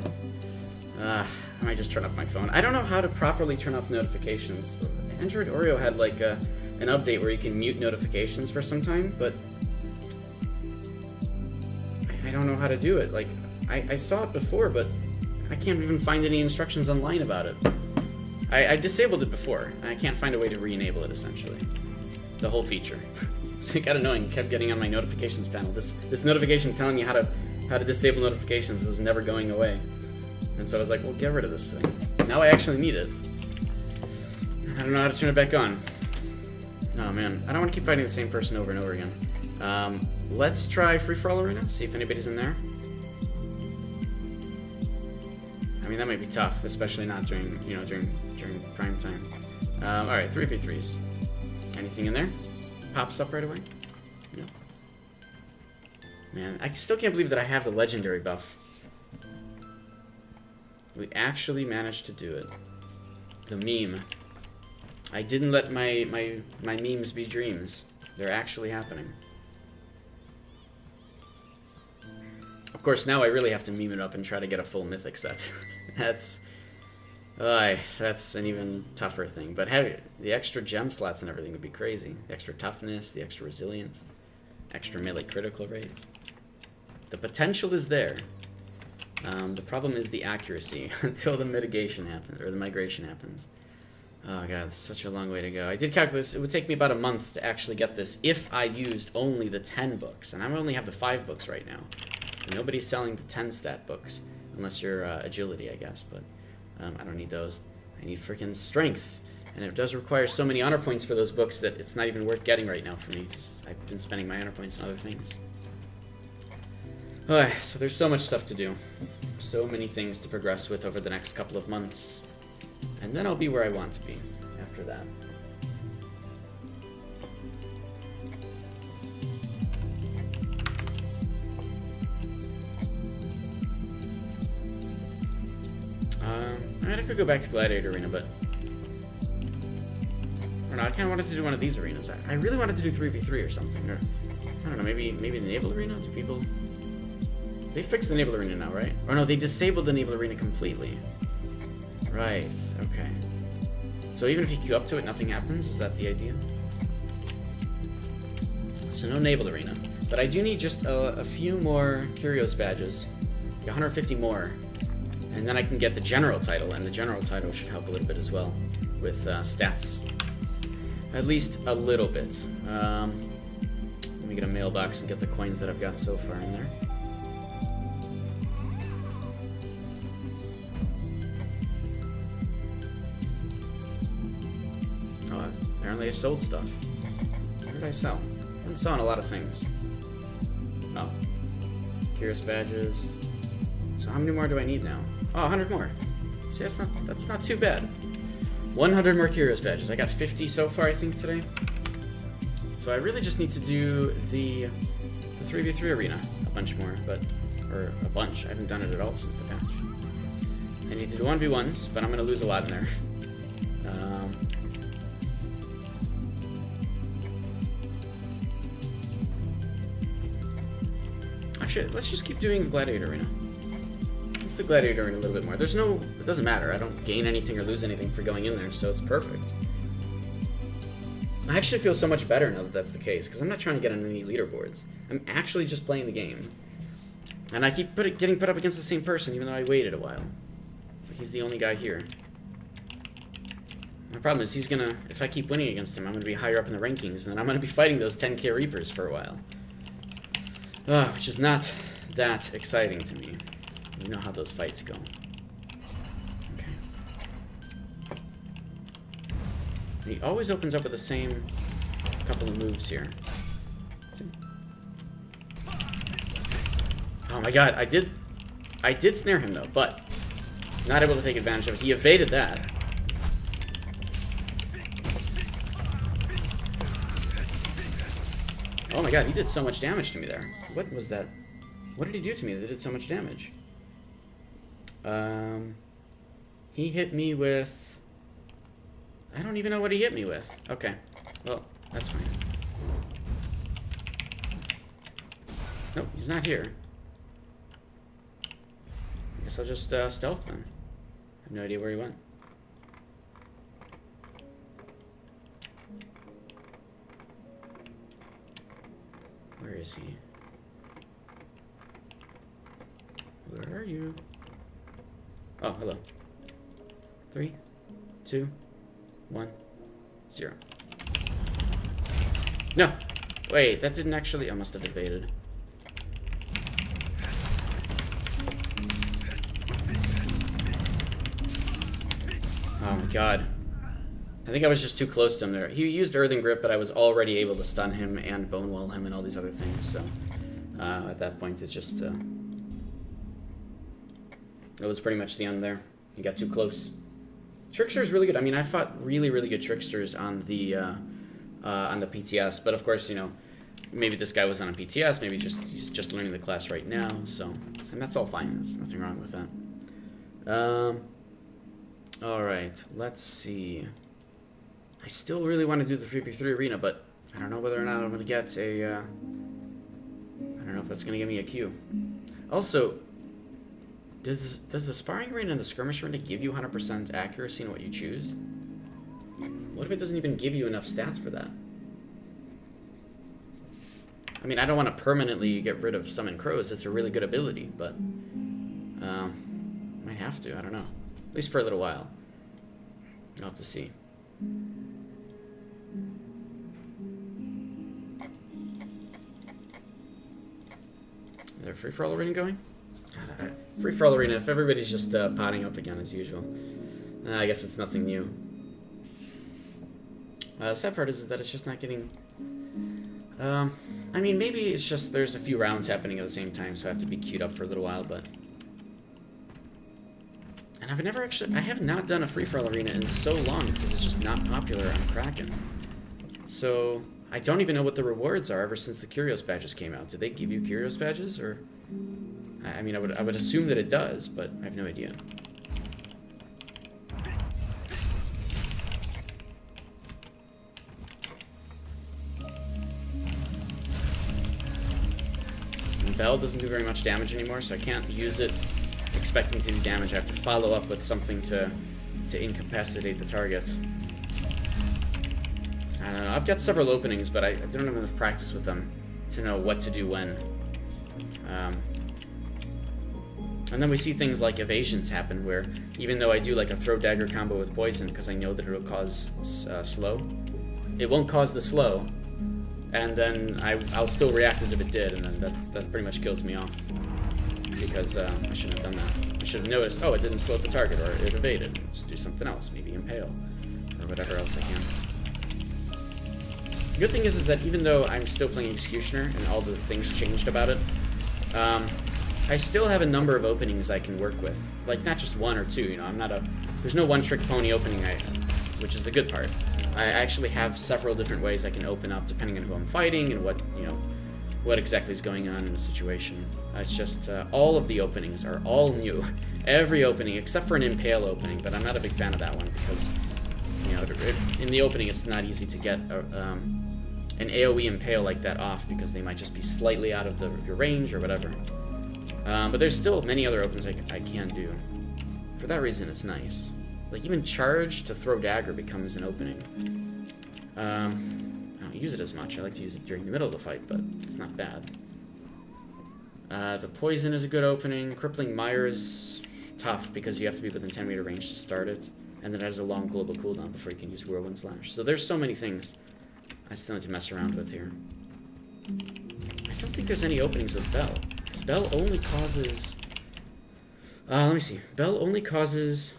I might just turn off my phone. I don't know how to properly turn off notifications. Android Oreo had like an update where you can mute notifications for some time, but I don't know how to do it. Like, I saw it before, but I can't even find any instructions online about it. I disabled it before, and I can't find a way to re-enable it, essentially. The whole feature. So it got annoying. It kept getting on my notifications panel. This notification telling me how to disable notifications was never going away. And so I was like, well, get rid of this thing. Now I actually need it. I don't know how to turn it back on. Oh, man. I don't want to keep fighting the same person over and over again. Let's try Free-For-All Arena, see if anybody's in there. I mean, that might be tough, especially not during, during prime time. Alright, 3v3s. Anything in there? Pops up right away? No. Man, I still can't believe that I have the legendary buff. We actually managed to do it. The meme. I didn't let my memes be dreams. They're actually happening. Of course, now I really have to meme it up and try to get a full mythic set. That's an even tougher thing. But the extra gem slots and everything would be crazy. The extra toughness, the extra resilience, extra melee critical rate. The potential is there. The problem is the accuracy until the mitigation happens, or the migration happens. Oh god, it's such a long way to go. I did calculate this. It would take me about a month to actually get this if I used only the 10 books. And I only have the 5 books right now. And nobody's selling the 10 stat books. Unless you're agility, I guess. But I don't need those. I need freaking strength. And it does require so many honor points for those books that it's not even worth getting right now for me. Because I've been spending my honor points on other things. So there's so much stuff to do. So many things to progress with over the next couple of months. And then I'll be where I want to be after that. I could go back to Gladiator Arena, but... I don't know, I kind of wanted to do one of these arenas. I really wanted to do 3v3 or something. Or, I don't know, maybe the Naval Arena? Do people... They fixed the Naval Arena now, right? Or no, they disabled the Naval Arena completely. Right, okay. So even if you queue up to it, nothing happens? Is that the idea? So no Naval Arena. But I do need just a few more Curios badges. 150 more. And then I can get the General title, and the General title should help a little bit as well with stats. At least a little bit. Let me get a mailbox and get the coins that I've got so far in there. Apparently I sold stuff. What did I sell? I've been selling a lot of things. Oh. Curious badges. So how many more do I need now? Oh, 100 more. See, that's not too bad. 100 more Curious badges. I got 50 so far, I think, today. So I really just need to do the 3v3 arena a bunch more, or a bunch. I haven't done it at all since the patch. I need to do 1v1s, but I'm going to lose a lot in there. Actually, let's just keep doing the Gladiator Arena. Let's do Gladiator Arena a little bit more. It doesn't matter. I don't gain anything or lose anything for going in there, so it's perfect. I actually feel so much better now that that's the case, because I'm not trying to get on any leaderboards. I'm actually just playing the game. And I keep getting put up against the same person, even though I waited a while. He's the only guy here. My problem is if I keep winning against him, I'm gonna be higher up in the rankings, and then I'm gonna be fighting those 10k Reapers for a while. Which is not that exciting to me. You know how those fights go. Okay. He always opens up with the same couple of moves here. Oh my god, I did snare him though, but not able to take advantage of it. He evaded that. Oh my god, he did so much damage to me there. What was that? What did he do to me that did so much damage? He hit me with... I don't even know what he hit me with. Okay. Well, that's fine. Nope, he's not here. I guess I'll just stealth then. I have no idea where he went. Where is he? Where are you? Oh, hello. 3, 2, 1, 0. No! Wait, that didn't actually... I must have evaded. Oh my god. I think I was just too close to him there. He used Earthen Grip, but I was already able to stun him and Bone Wall him and all these other things, so... at that point, it's just... it was pretty much the end there. He got too close. Trickster is really good. I mean, I fought really, really good Tricksters on the PTS, but of course, you know, maybe this guy was on a PTS, maybe he's just learning the class right now, so... And that's all fine. There's nothing wrong with that. Alright, let's see. I still really want to do the 3v3 arena, but I don't know whether or not I'm going to get a... I don't know if that's going to give me a Q. Also, does the sparring arena and the skirmish arena give you 100% accuracy in what you choose? What if it doesn't even give you enough stats for that? I mean, I don't want to permanently get rid of Summon Crows. It's a really good ability, but... might have to, I don't know. At least for a little while. I'll have to see. Is there a free-for-all arena going? God, free-for-all arena, if everybody's just potting up again as usual. I guess it's nothing new. The sad part is that it's just not getting... I mean, maybe it's just there's a few rounds happening at the same time, so I have to be queued up for a little while, but... And I've never actually... I have not done a free-for-all arena in so long because it's just not popular on Kraken. So, I don't even know what the rewards are ever since the Curios badges came out. Do they give you Curios badges, or... I mean, I would assume that it does, but I have no idea. And Bell doesn't do very much damage anymore, so I can't use it expecting to do damage. I have to follow up with something to incapacitate the target. I don't know. I've got several openings, but I don't have enough practice with them to know what to do when. And then we see things like evasions happen, where even though I do like a throw dagger combo with poison because I know that it'll cause slow, it won't cause the slow, and then I'll still react as if it did, and then that pretty much kills me off. Because I shouldn't have done that. I should have noticed, oh, it didn't slow the target, or it evaded. Let's do something else, maybe impale, or whatever else I can. The good thing is that even though I'm still playing Executioner, and all the things changed about it, I still have a number of openings I can work with. Like, not just one or two, you know, I'm not a... There's no one-trick pony opening, which is the good part. I actually have several different ways I can open up, depending on who I'm fighting, and what, you know, what exactly is going on in the situation. It's just, all of the openings are all new. Every opening, except for an Impale opening, but I'm not a big fan of that one, because, you know, in the opening it's not easy to get an AoE Impale like that off, because they might just be slightly out of your range, or whatever. But there's still many other openings I can do. For that reason, it's nice. Like, even charge to throw dagger becomes an opening. I don't use it as much. I like to use it during the middle of the fight, but it's not bad. The poison is a good opening. Crippling Mire is tough because you have to be within 10-meter range to start it. And then it has a long global cooldown before you can use Whirlwind Slash. So there's so many things I still need to mess around with here. I don't think there's any openings with Bell. Because Bell only causes... let me see. Bell only causes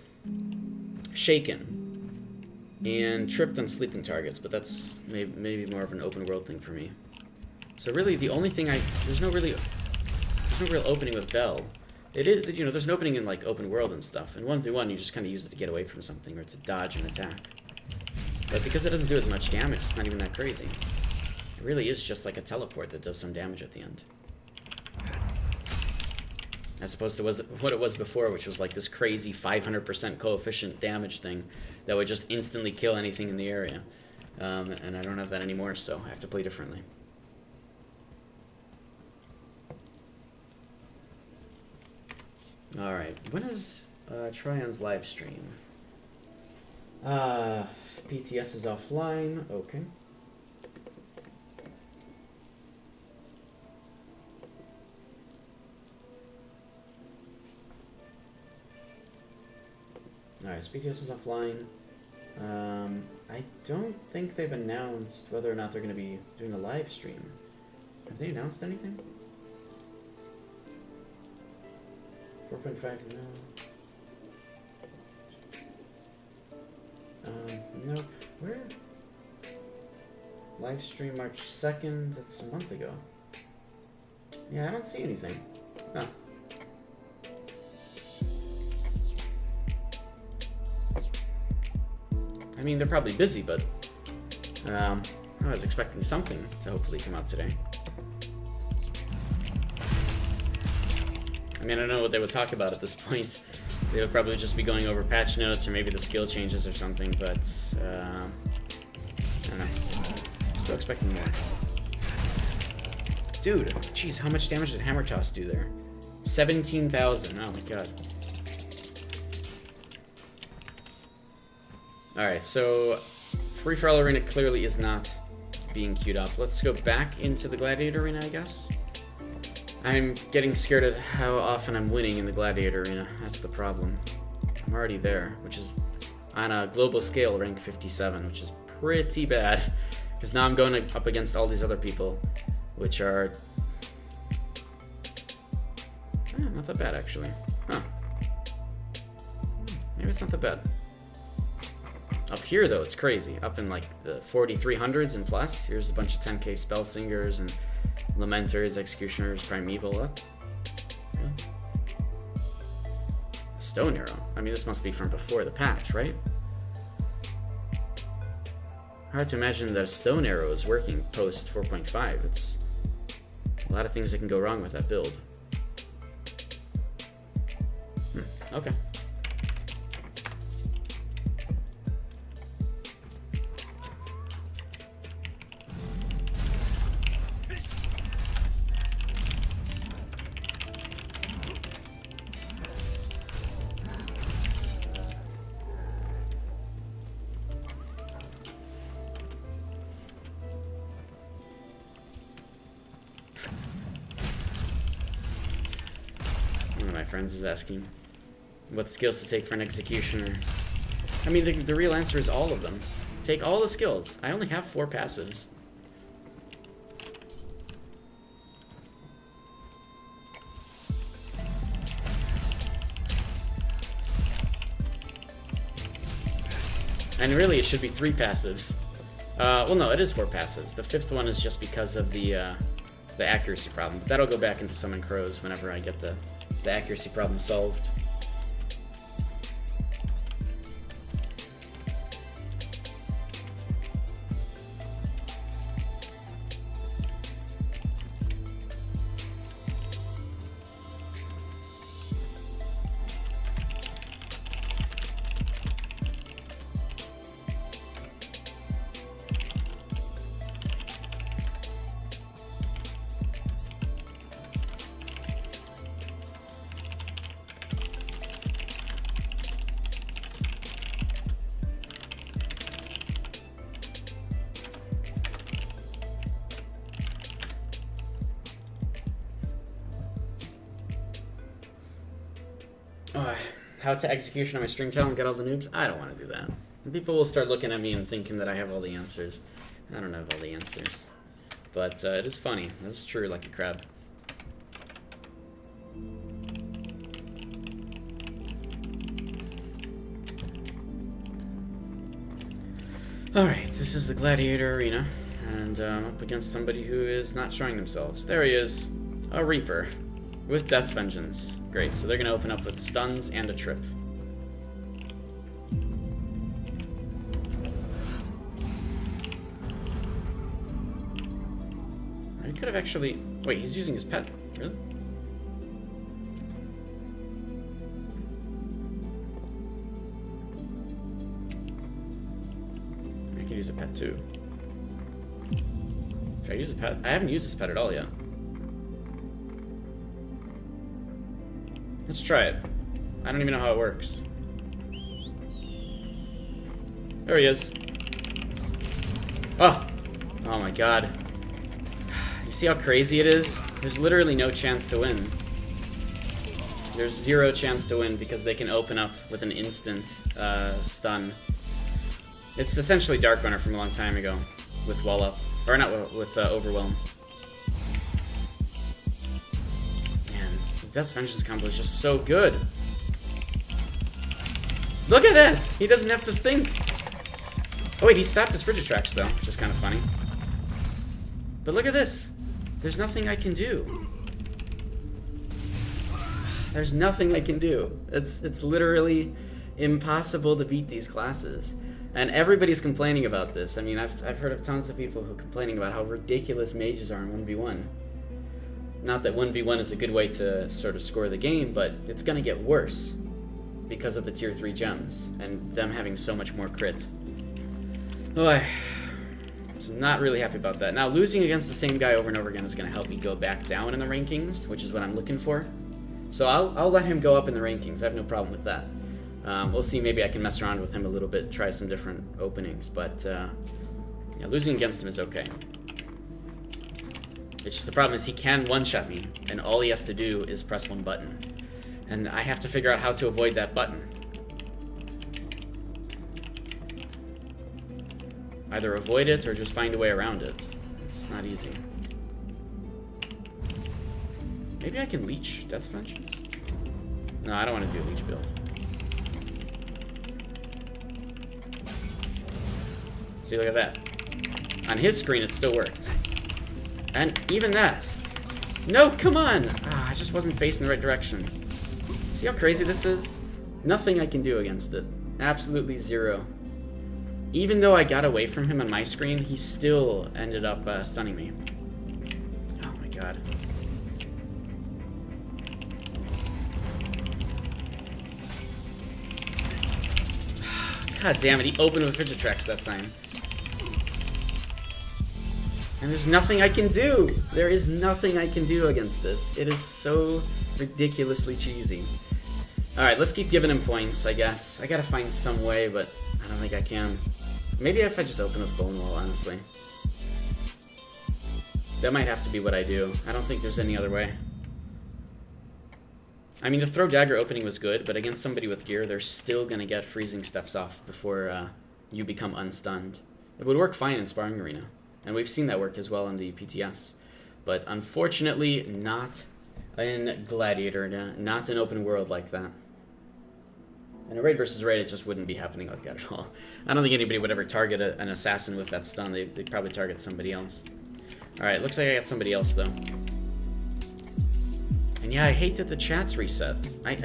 Shaken and Tripped on sleeping targets, but that's maybe more of an open world thing for me. So really, the only thing there's no real opening with Bell. It is, you know, there's an opening in like open world and stuff. In 1v1, you just kind of use it to get away from something or to dodge an attack. But because it doesn't do as much damage, it's not even that crazy. It really is just like a teleport that does some damage at the end. as opposed to what it was before, which was like this crazy 500% coefficient damage thing that would just instantly kill anything in the area. And I don't have that anymore, so I have to play differently. Alright, when is Trion's live stream? PTS is offline, okay. Alright, so PTS is offline. I don't think they've announced whether or not they're going to be doing a live stream. Have they announced anything? 4.5, no. No. Where? Live stream March 2nd. That's a month ago. Yeah, I don't see anything. Huh. I mean, they're probably busy, but I was expecting something to hopefully come out today. I mean, I don't know what they would talk about at this point. They would probably just be going over patch notes or maybe the skill changes or something, but I don't know. Still expecting more. Dude, jeez, how much damage did Hammer Toss do there? 17,000. Oh my god. Alright, so Free For All Arena clearly is not being queued up. Let's go back into the Gladiator Arena, I guess. I'm getting scared at how often I'm winning in the Gladiator Arena. That's the problem. I'm already there, which is on a global scale rank 57, which is pretty bad. Because now I'm going up against all these other people, which are... not that bad, actually. Huh. Maybe it's not that bad. Up here, though, it's crazy. Up in, like, the 4300s and plus. Here's a bunch of 10k Spellsingers and Lamenters, Executioners, Primeval. What? Yeah. Stone Arrow. I mean, this must be from before the patch, right? Hard to imagine that a Stone Arrow is working post 4.5. It's a lot of things that can go wrong with that build. Okay. Friends is asking what skills to take for an executioner. I mean, the real answer is all of them. Take all the skills. I only have 4 passives. And really, it should be 3 passives. Well, no, it is 4 passives. The 5th one is just because of the accuracy problem. But that'll go back into Summon Crows whenever I get the accuracy problem solved. How to execution on my string tail and get all the noobs? I don't want to do that. And people will start looking at me and thinking that I have all the answers. I don't have all the answers. But it is funny. That's true, Lucky Crab. Alright, this is the Gladiator Arena. And I'm up against somebody who is not showing themselves. There he is. A Reaper. With Death's Vengeance. Great, so they're going to open up with stuns and a trip. He could have actually... Wait, he's using his pet. Really? could use a pet too. Should I use a pet? I haven't used this pet at all yet. Let's try it. I don't even know how it works. There he is. Oh! Oh my god. You see how crazy it is? There's literally no chance to win. There's zero chance to win because they can open up with an instant stun. It's essentially Dark Runner from a long time ago with Wall Up. Or not with Overwhelm. Man, Death's Vengeance combo is just so good. Look at that! He doesn't have to think. Oh wait, he stopped his Frigitrax though, which is kind of funny. But look at this. There's nothing I can do. There's nothing I can do. It's literally impossible to beat these classes. And everybody's complaining about this. I mean, I've heard of tons of people who are complaining about how ridiculous mages are in 1v1. Not that 1v1 is a good way to sort of score the game, but it's going to get worse because of the tier 3 gems and them having so much more crit. Oh, so I'm not really happy about that. Now, losing against the same guy over and over again is going to help me go back down in the rankings, which is what I'm looking for. So I'll let him go up in the rankings. I have no problem with that. We'll see, maybe I can mess around with him a little bit, try some different openings, but yeah, losing against him is okay. It's just the problem is he can one-shot me, and all he has to do is press one button. And I have to figure out how to avoid that button. Either avoid it or just find a way around it. It's not easy. Maybe I can leech Death Vengeance? No, I don't want to do a leech build. See, look at that. On his screen, it still worked. And even that. No, come on! Ah, I just wasn't facing the right direction. See how crazy this is? Nothing I can do against it. Absolutely zero. Even though I got away from him on my screen, he still ended up stunning me. Oh my god. God damn it, he opened with Frigitrax that time. And there's nothing I can do! There is nothing I can do against this. It is so ridiculously cheesy. Alright, let's keep giving him points, I guess. I gotta find some way, but I don't think I can. Maybe if I just open with Bone Wall, honestly. That might have to be what I do. I don't think there's any other way. I mean, the Throw Dagger opening was good, but against somebody with gear, they're still gonna get freezing steps off before you become unstunned. It would work fine in Sparring Arena, and we've seen that work as well in the PTS. But unfortunately, not in Gladiator, not in open world like that. In a raid versus raid, it just wouldn't be happening like that at all. I don't think anybody would ever target an assassin with that stun. They'd probably target somebody else. Alright, looks like I got somebody else, though. And yeah, I hate that the chat's reset. I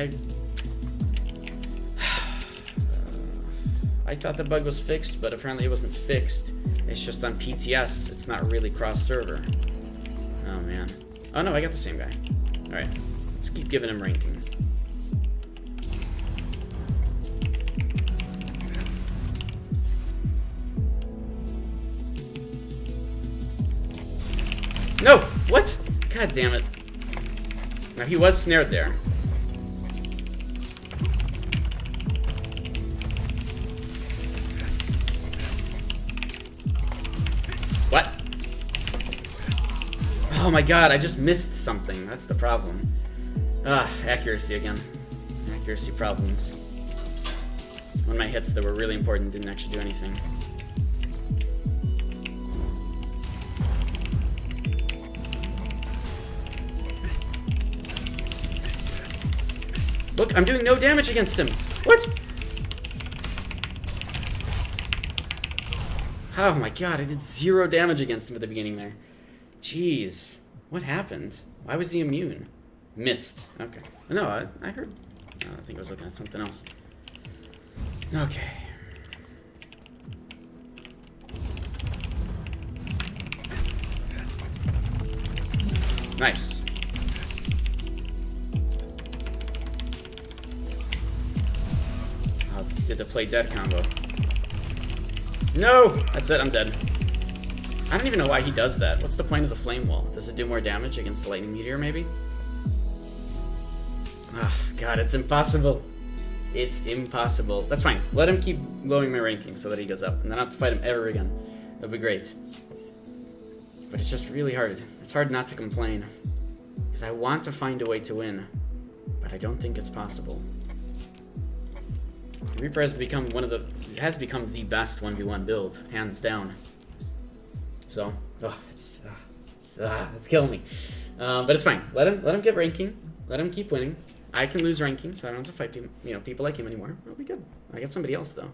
thought the bug was fixed, but apparently it wasn't fixed. It's just on PTS. It's not really cross-server. Oh, man. Oh, no, I got the same guy. Alright, let's keep giving him ranking. No! What? God damn it. Now, he was snared there. What? Oh my god, I just missed something. That's the problem. Accuracy again. Accuracy problems. One of my hits that were really important didn't actually do anything. Look, I'm doing no damage against him. What? Oh my god, I did 0 damage against him at the beginning there. Jeez. What happened? Why was he immune? Missed. Okay. No, I heard... Oh, I think I was looking at something else. Okay. Nice. Did the play dead combo. No! That's it, I'm dead. I don't even know why he does that. What's the point of the flame wall? Does it do more damage against the lightning meteor, maybe? Ah, God, it's impossible. It's impossible. That's fine. Let him keep lowering my ranking so that he goes up, and then I don't have to fight him ever again. That'd be great. But it's just really hard. It's hard not to complain. Because I want to find a way to win. But I don't think it's possible. Reaper has become become the best 1v1 build, hands down. So, it's killing me. But it's fine. Let him get ranking. Let him keep winning. I can lose ranking, so I don't have to fight people like him anymore. It'll be good. I got somebody else though.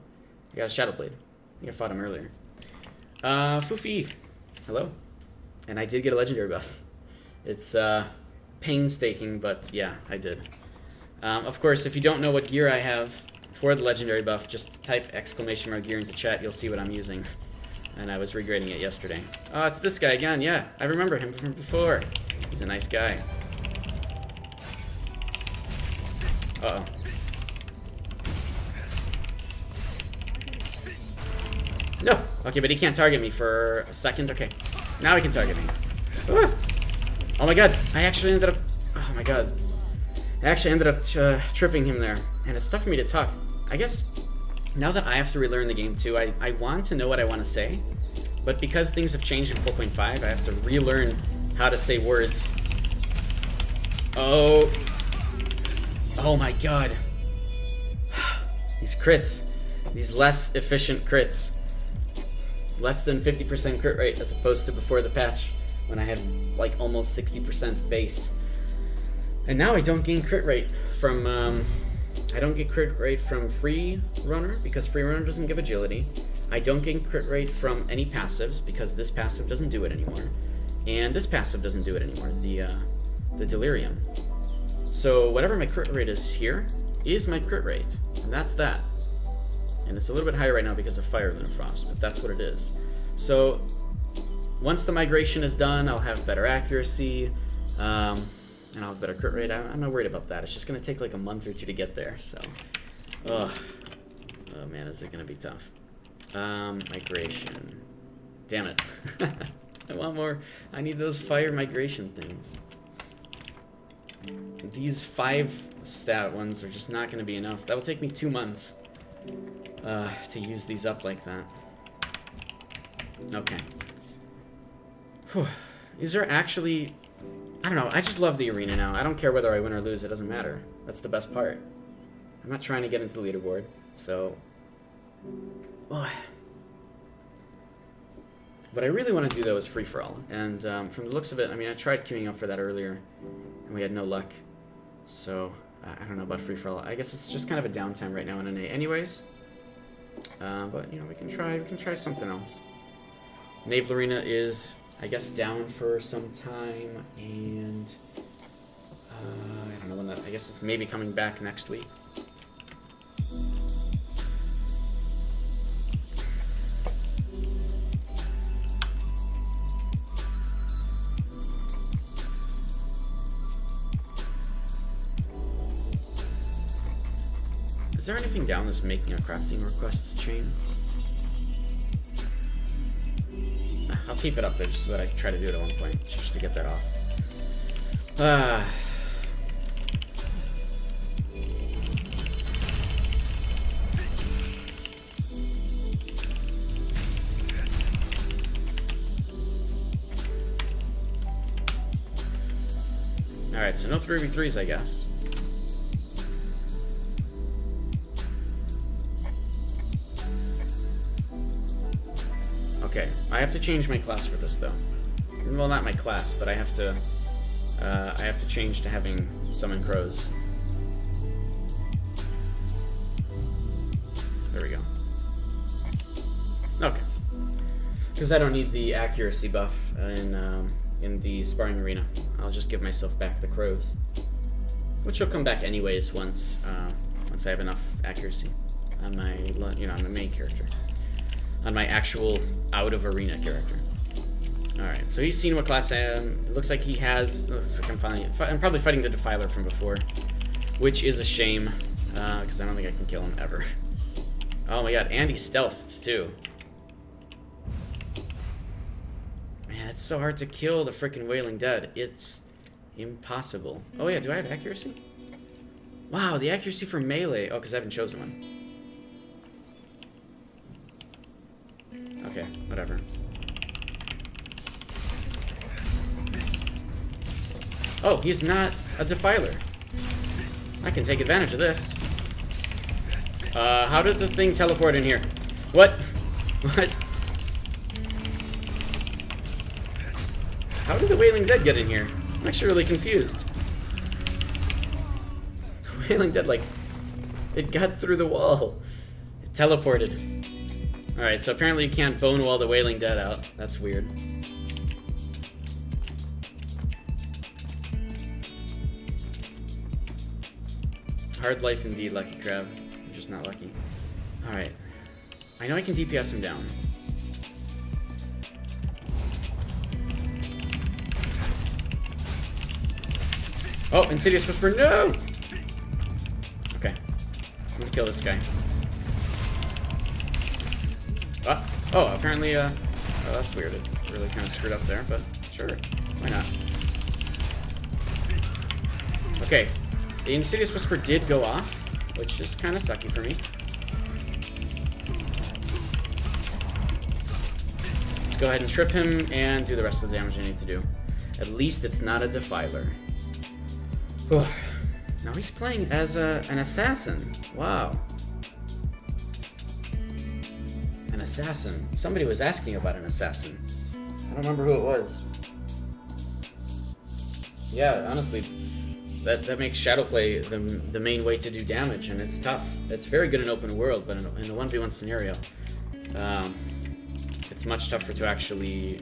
I got a Shadowblade. I think I fought him earlier. Fufi, hello. And I did get a legendary buff. It's painstaking, but yeah, I did. Of course, if you don't know what gear I have for the legendary buff, just type !gear into chat. You'll see what I'm using. And I was regrading it yesterday. Oh, it's this guy again. Yeah, I remember him from before. He's a nice guy. Uh-oh. No! Okay, but he can't target me for a second. Okay. Now he can target me. Ah! Oh my god. I actually ended up... Oh my god. I actually ended up tripping him there. And it's tough for me to talk. I guess now that I have to relearn the game too, I want to know what I want to say. But because things have changed in 4.5, I have to relearn how to say words. Oh... Oh my god. These crits. These less efficient crits. Less than 50% crit rate as opposed to before the patch when I had like almost 60% base. And now I don't gain crit rate from I don't get crit rate from Free Runner because Free Runner doesn't give agility. I don't gain crit rate from any passives because this passive doesn't do it anymore. And this passive doesn't do it anymore, the Delirium. So whatever my crit rate is here is my crit rate, and that's that. And it's a little bit higher right now because of Fire Lunafrost, but that's what it is. So once the migration is done, I'll have better accuracy, and I'll have better crit rate. I'm not worried about that. It's just going to take like a month or two to get there, so... Oh man, is it going to be tough. Migration. Damn it. I want more. I need those fire migration things. These 5 stat ones are just not going to be enough. That will take me 2 months to use these up like that. Okay. Whew. Is there actually... I don't know. I just love the arena now. I don't care whether I win or lose. It doesn't matter. That's the best part. I'm not trying to get into the leaderboard, so... Oh. What I really want to do, though, is free-for-all. And from the looks of it, I mean, I tried queuing up for that earlier, and we had no luck. So, I don't know about free-for-all. I guess it's just kind of a downtime right now in NA anyways. But, you know, we can try something else. Naval Arena is, I guess, down for some time, and... I don't know when that... I guess it's maybe coming back next week. Is there anything down that's making a crafting request chain? I'll keep it up there just so that I can try to do it at one point, just to get that off. Alright, so no 3v3s, I guess. Okay, I have to change my class for this though. Well, not my class, but I have to change to having summon crows. There we go. Okay, because I don't need the accuracy buff in the sparring arena. I'll just give myself back the crows, which will come back anyways once I have enough accuracy on my on the main character. On my actual out-of-arena character. Alright, so he's seen what class I am. It looks like he has... Looks like I'm probably fighting the Defiler from before. Which is a shame, because I don't think I can kill him ever. Oh my god, and he's stealthed, too. it's so hard to kill the frickin' Wailing Dead. It's impossible. Oh yeah, do I have accuracy? Wow, the accuracy for melee. Oh, because I haven't chosen one. Okay, whatever. Oh, he's not a defiler. I can take advantage of this. How did the thing teleport in here? What? What? How did the Wailing Dead get in here? I'm actually really confused. The Wailing Dead, like, it got through the wall. It teleported. Alright, so apparently you can't bone wall the Wailing Dead out. That's weird. Hard life indeed, Lucky Crab. I'm just not lucky. Alright. I know I can DPS him down. Oh, Insidious Whisper, no! Okay. I'm gonna kill this guy. Oh, apparently, oh, that's weird. It really kind of screwed up there, but sure. Why not? Okay. The Insidious Whisper did go off, which is kind of sucky for me. Let's go ahead and trip him and do the rest of the damage I need to do. At least it's not a Defiler. Now he's playing as an assassin. Wow. An assassin. Somebody was asking about an assassin. I don't remember who it was. Yeah, honestly, that makes Shadowplay the main way to do damage, and it's tough. It's very good in open world, but in a 1v1 scenario, it's much tougher to actually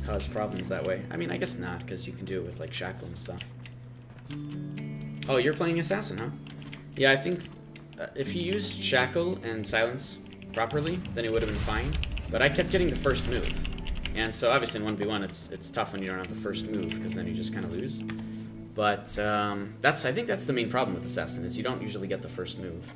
cause problems that way. I mean, I guess not, because you can do it with like Shackle and stuff. Oh, you're playing Assassin, huh? Yeah, I think if he used Shackle and Silence properly, then it would have been fine. But I kept getting the first move. And so obviously in 1v1 it's tough when you don't have the first move, because then you just kind of lose. But I think that's the main problem with Assassin, is you don't usually get the first move.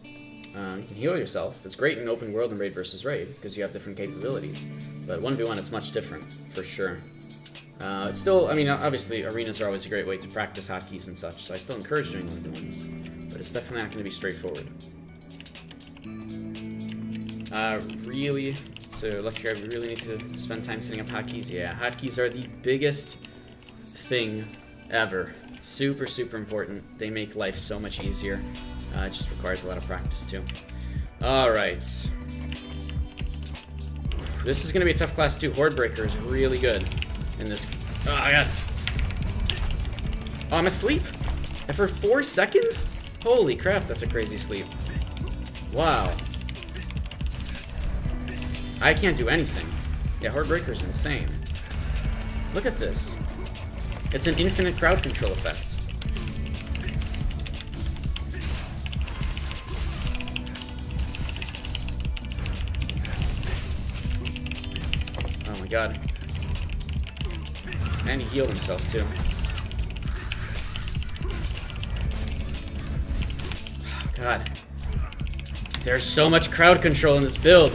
You can heal yourself. It's great in open world and raid versus raid, because you have different capabilities. But 1v1 it's much different, for sure. It's still, I mean, obviously arenas are always a great way to practice hotkeys and such, so I still encourage doing 1v1s. But it's definitely not going to be straightforward. Really? So, Lucky Crab, we really need to spend time setting up hotkeys? Yeah, hotkeys are the biggest thing ever. Super, super important. They make life so much easier. It just requires a lot of practice, too. Alright. This is going to be a tough class, too. Hordebreaker is really good in this. Oh, my God. Oh, I'm asleep? And for 4 seconds? Holy crap, that's a crazy sleep. Wow. I can't do anything. Yeah, Hordebreaker's insane. Look at this. It's an infinite crowd control effect. Oh my god. And he healed himself too. Oh god. There's so much crowd control in this build.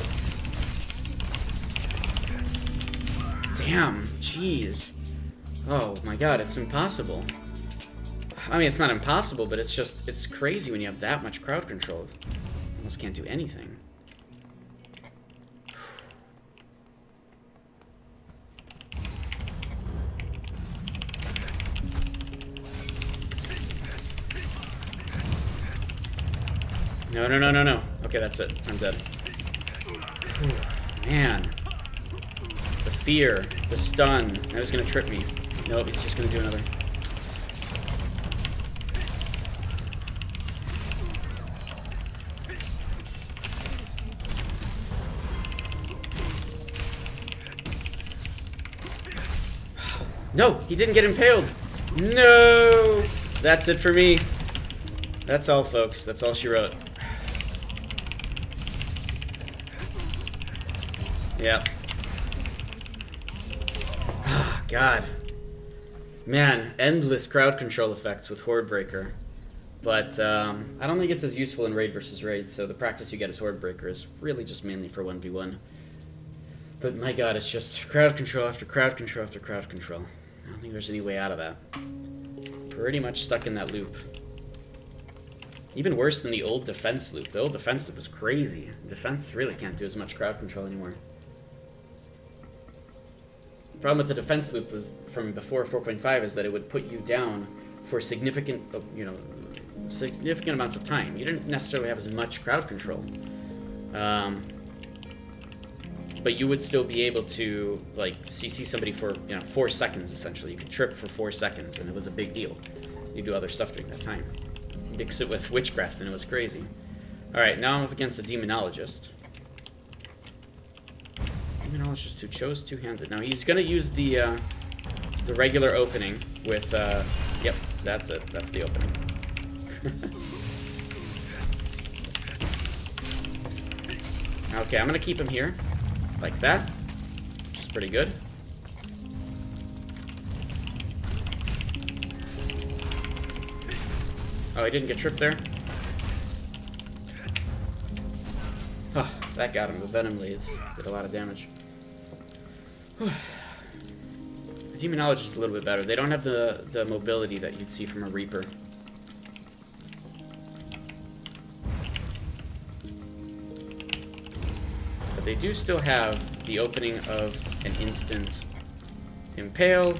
Damn, jeez. Oh my god, it's impossible. I mean, it's not impossible, but it's just, it's crazy when you have that much crowd control. You almost can't do anything. No, no, no, no, no. Okay, that's it. I'm dead. Man. The fear, the stun. That was gonna trip me. Nope, he's just gonna do another. No, he didn't get impaled. No! That's it for me. That's all, folks. That's all she wrote. Yep. Oh, God. Man, endless crowd control effects with Hordebreaker. But I don't think it's as useful in raid versus raid, so the practice you get as Hordebreaker is really just mainly for 1v1. But my god, it's just crowd control after crowd control after crowd control. I don't think there's any way out of that. Pretty much stuck in that loop. Even worse than the old defense loop. The old defense loop was crazy. Defense really can't do as much crowd control anymore. The problem with the defense loop was from before 4.5 is that it would put you down for significant, significant amounts of time. You didn't necessarily have as much crowd control. But you would still be able to, like, CC somebody for, 4 seconds, essentially. You could trip for 4 seconds, and it was a big deal. You do other stuff during that time. Mix it with witchcraft, and it was crazy. Alright, now I'm up against the Demonologist. Demonologist who chose two-handed. Now, he's gonna use the regular opening with, yep, that's it. That's the opening. Okay, I'm gonna keep him here. Like that. Which is pretty good. Oh, I didn't get tripped there. Oh, that got him. The Venom Blades did a lot of damage. The Demonologist is a little bit better. They don't have the mobility that you'd see from a Reaper. But they do still have the opening of an instant Impale,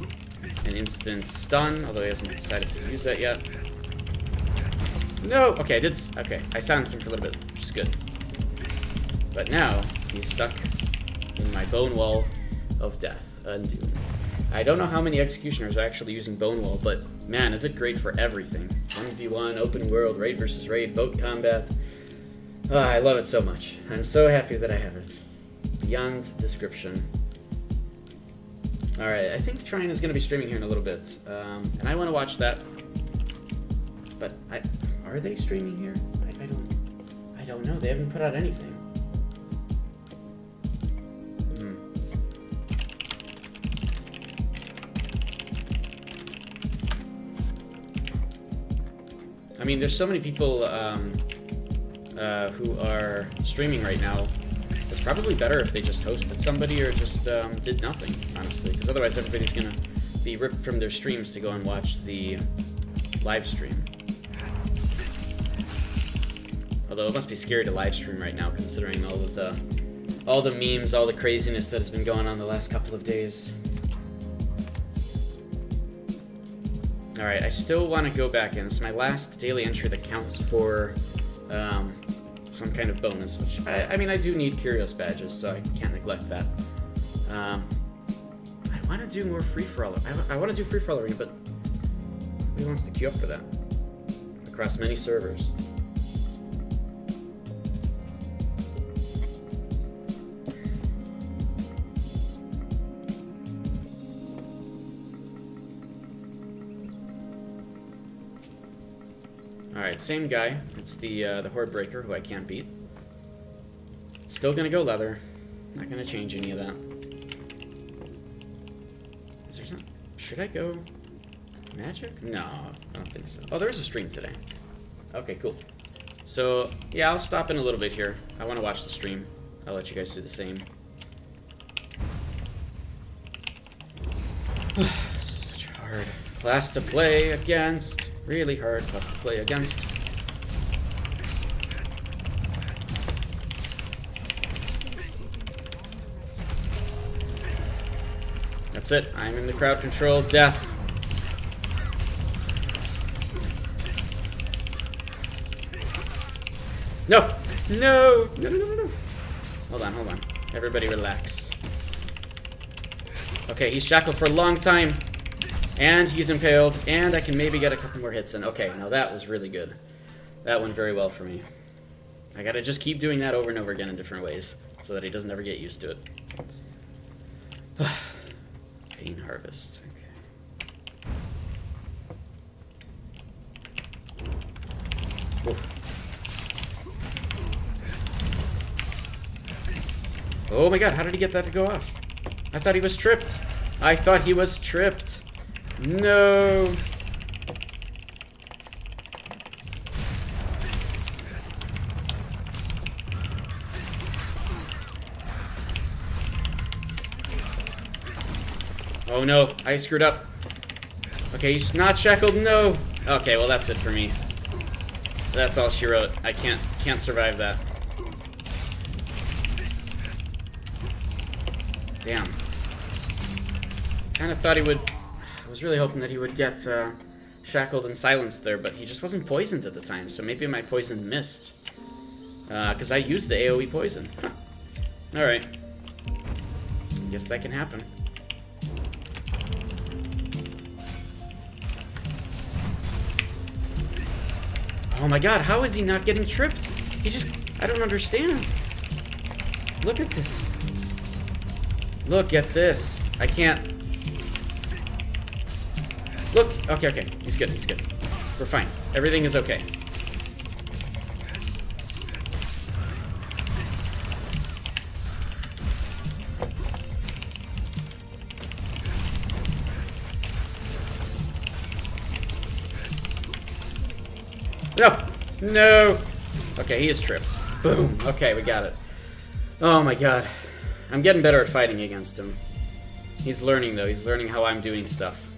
an instant Stun, although he hasn't decided to use that yet. No! Okay, I silenced him for a little bit, which is good. But now, he's stuck in my Bone Wall of Death. Undo. I don't know how many Executioners are actually using Bone Wall, but man, is it great for everything. 1v1, open world, raid versus raid, boat combat. I love it so much. I'm so happy that I have it. Beyond description. Alright, I think Trine is going to be streaming here in a little bit. And I want to watch that. But are they streaming here? I don't know. They haven't put out anything. I mean, there's so many people who are streaming right now. It's probably better if they just hosted somebody or just did nothing, honestly, because otherwise everybody's gonna be ripped from their streams to go and watch the live stream. Although it must be scary to live stream right now, considering all the memes, all the craziness that has been going on the last couple of days. Alright, I still want to go back in. It's my last daily entry that counts for some kind of bonus, which, I mean, I do need Curios badges, so I can't neglect that. I want to do more free-for-all. I want to do free-for-all arena, but who wants to queue up for that? Across many servers. Alright, same guy. It's the Horde Breaker, who I can't beat. Still gonna go leather. Not gonna change any of that. Is there some... Should I go magic? No, I don't think so. Oh, there's a stream today. Okay, cool. So, yeah, I'll stop in a little bit here. I want to watch the stream. I'll let you guys do the same. This is such a hard class to play against. Really hard class to play against. That's it. I'm in the crowd control. Death. No! No! No, no, no, no. Hold on, hold on. Everybody relax. Okay, he's shackled for a long time. And he's impaled, and I can maybe get a couple more hits in. Okay, now that was really good. That went very well for me. I gotta just keep doing that over and over again in different ways, so that he doesn't ever get used to it. Pain Harvest. Okay. Oh my god, how did he get that to go off? I thought he was tripped. I thought he was tripped. No. Oh no, I screwed up. Okay, he's not shackled, no. Okay, well that's it for me. That's all she wrote. I can't survive that. Damn. Kinda thought he would... I was really hoping that he would get shackled and silenced there, but he just wasn't poisoned at the time, so maybe my poison missed. Because I used the AoE poison. Huh. Alright. Guess that can happen. Oh my god, how is he not getting tripped? He just... I don't understand. Look at this. Look at this. I can't... Look! Okay, okay. He's good, he's good. We're fine. Everything is okay. No! No! Okay, he is tripped. Boom. Okay, we got it. Oh my god. I'm getting better at fighting against him. He's learning, though. He's learning how I'm doing stuff.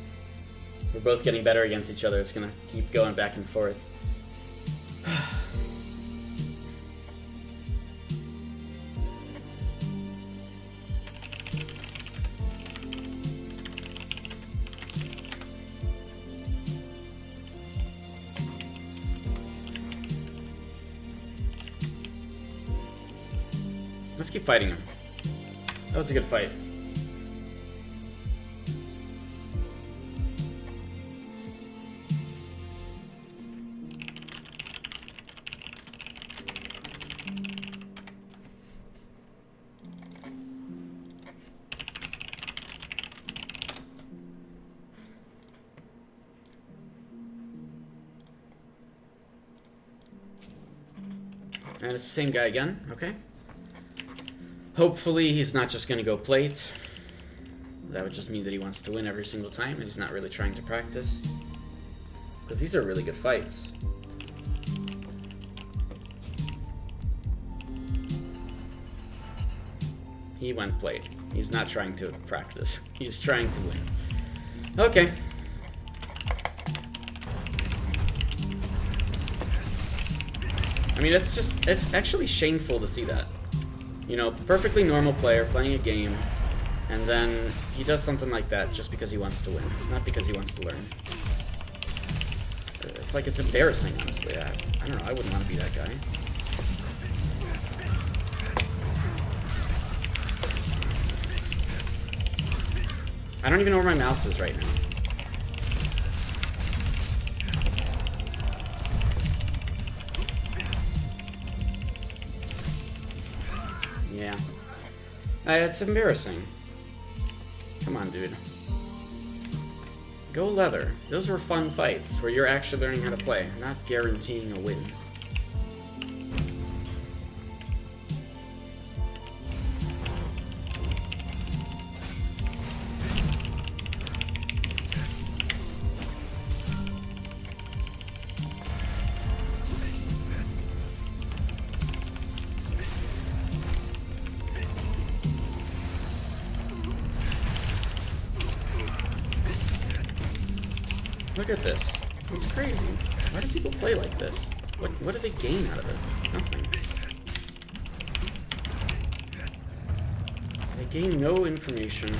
We're both getting better against each other. It's gonna keep going back and forth. Let's keep fighting him. That was a good fight. And it's the same guy again, okay. Hopefully he's not just gonna go plate. That would just mean that he wants to win every single time and he's not really trying to practice. Because these are really good fights. He went plate. He's not trying to practice. He's trying to win. Okay. I mean, it's actually shameful to see that. You know, perfectly normal player playing a game, and then he does something like that just because he wants to win, not because he wants to learn. It's like, it's embarrassing, honestly. I don't know, I wouldn't want to be that guy. I don't even know where my mouse is right now. Yeah. It's embarrassing. Come on, dude. Go leather. Those were fun fights where you're actually learning how to play, not guaranteeing a win. Look at this. It's crazy. Why do people play like this? What do they gain out of it? Nothing. They gain no information.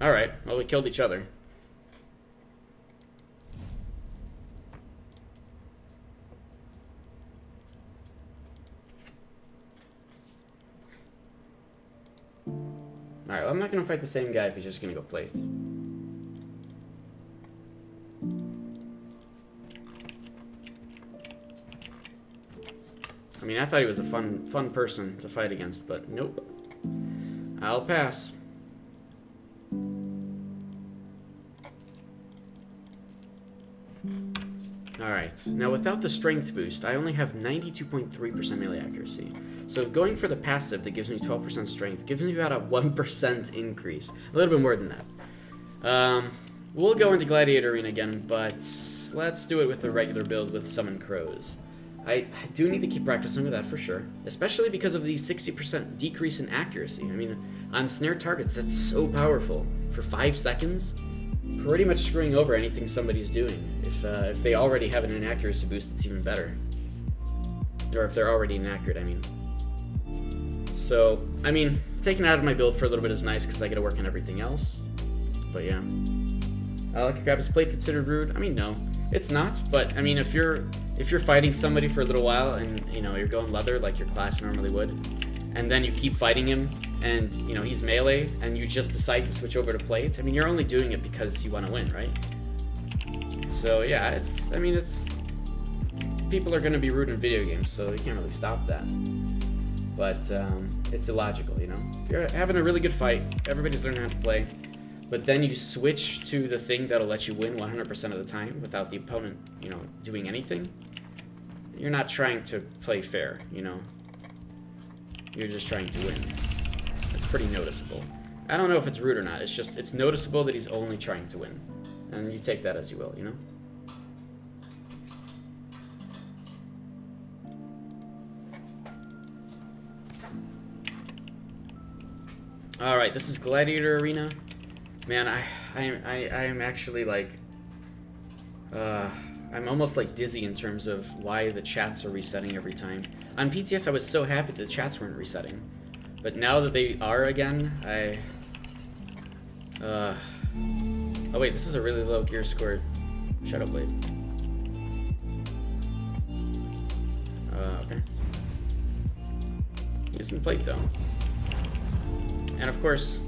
Alright, well, we killed each other. Alright, well, I'm not gonna fight the same guy if he's just gonna go plate. I mean, I thought he was a fun person to fight against, but nope. I'll pass. Alright, now without the strength boost, I only have 92.3% melee accuracy. So going for the passive that gives me 12% strength gives me about a 1% increase. A little bit more than that. We'll go into Gladiator Arena again, but let's do it with the regular build with Summon Crows. I do need to keep practicing with that for sure, especially because of the 60% decrease in accuracy. I mean, on snare targets, that's so powerful. For 5 seconds, pretty much screwing over anything somebody's doing. If they already have an inaccuracy boost, it's even better. Or if they're already inaccurate, I mean. So, I mean, taking it out of my build for a little bit is nice because I get to work on everything else. But yeah. Like grab his plate considered rude? I mean, no. It's not, but I mean, if you're fighting somebody for a little while and, you know, you're going leather like your class normally would, and then you keep fighting him and, you know, he's melee and you just decide to switch over to plate, I mean, you're only doing it because you want to win, right? So yeah, people are going to be rude in video games, so you can't really stop that. But it's illogical, you know? If you're having a really good fight, everybody's learning how to play, but then you switch to the thing that'll let you win 100% of the time without the opponent, you know, doing anything, you're not trying to play fair, you know? You're just trying to win. It's pretty noticeable. I don't know if it's rude or not, it's noticeable that he's only trying to win. And you take that as you will, you know? Alright, this is Gladiator Arena. Man, I am actually like, I'm almost like dizzy in terms of why the chats are resetting every time. On PTS, I was so happy that the chats weren't resetting, but now that they are again, oh wait, this is a really low gear scored Shadowblade. Okay. Using plate though, and of course.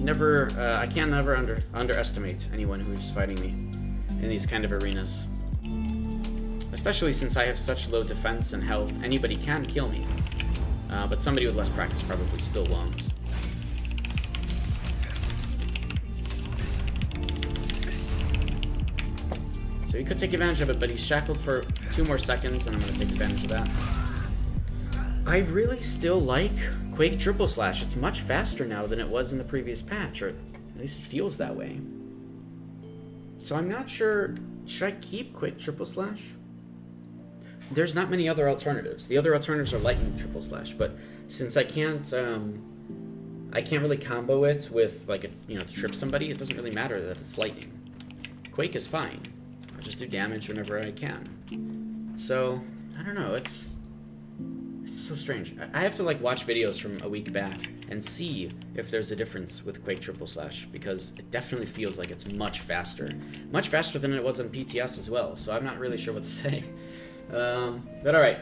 I can never underestimate anyone who's fighting me in these kind of arenas. Especially since I have such low defense and health, anybody can kill me. But somebody with less practice probably still won't. So he could take advantage of it, but he's shackled for 2 more seconds, and I'm going to take advantage of that. I really still like Quake Triple Slash. It's much faster now than it was in the previous patch, or at least it feels that way. So I'm not sure, should I keep Quake Triple Slash? There's not many other alternatives. The other alternatives are Lightning Triple Slash, but since I can't really combo it with, like, to trip somebody, it doesn't really matter that it's Lightning. Quake is fine. I'll just do damage whenever I can. So, I don't know, it's so strange. I have to like watch videos from a week back and see if there's a difference with Quake Triple Slash, because it definitely feels like it's much faster than it was on PTS as well. So I'm not really sure what to say. But all right,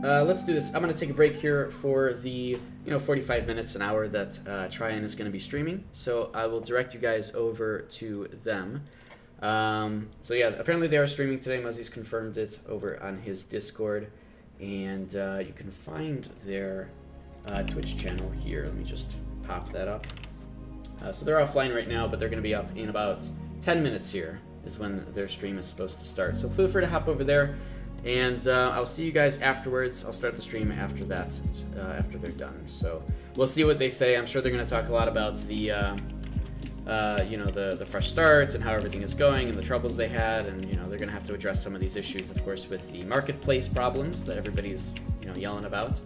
let's do this. I'm gonna take a break here for the 45 minutes, an hour that Tryon is gonna be streaming. So I will direct you guys over to them. So yeah, apparently they are streaming today. Muzzy's confirmed it over on his Discord. And you can find their Twitch channel here. Let me just pop that up. So they're offline right now, but they're going to be up in about 10 minutes here is when their stream is supposed to start. So feel free to hop over there, and I'll see you guys afterwards. I'll start the stream after that, after they're done. So we'll see what they say. I'm sure they're going to talk a lot about the the fresh starts and how everything is going and the troubles they had, and they're going to have to address some of these issues, of course, with the marketplace problems that everybody's yelling about.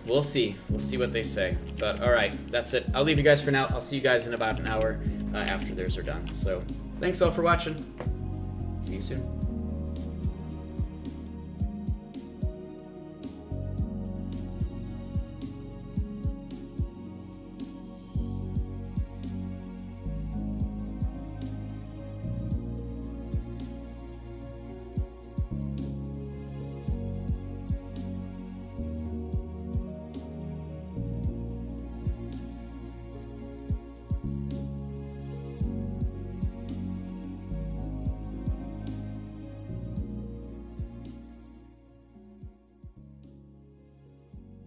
We'll see what they say. But all right, that's it. I'll leave you guys for now. I'll see you guys in about an hour after theirs are done. So thanks all for watching. See you soon.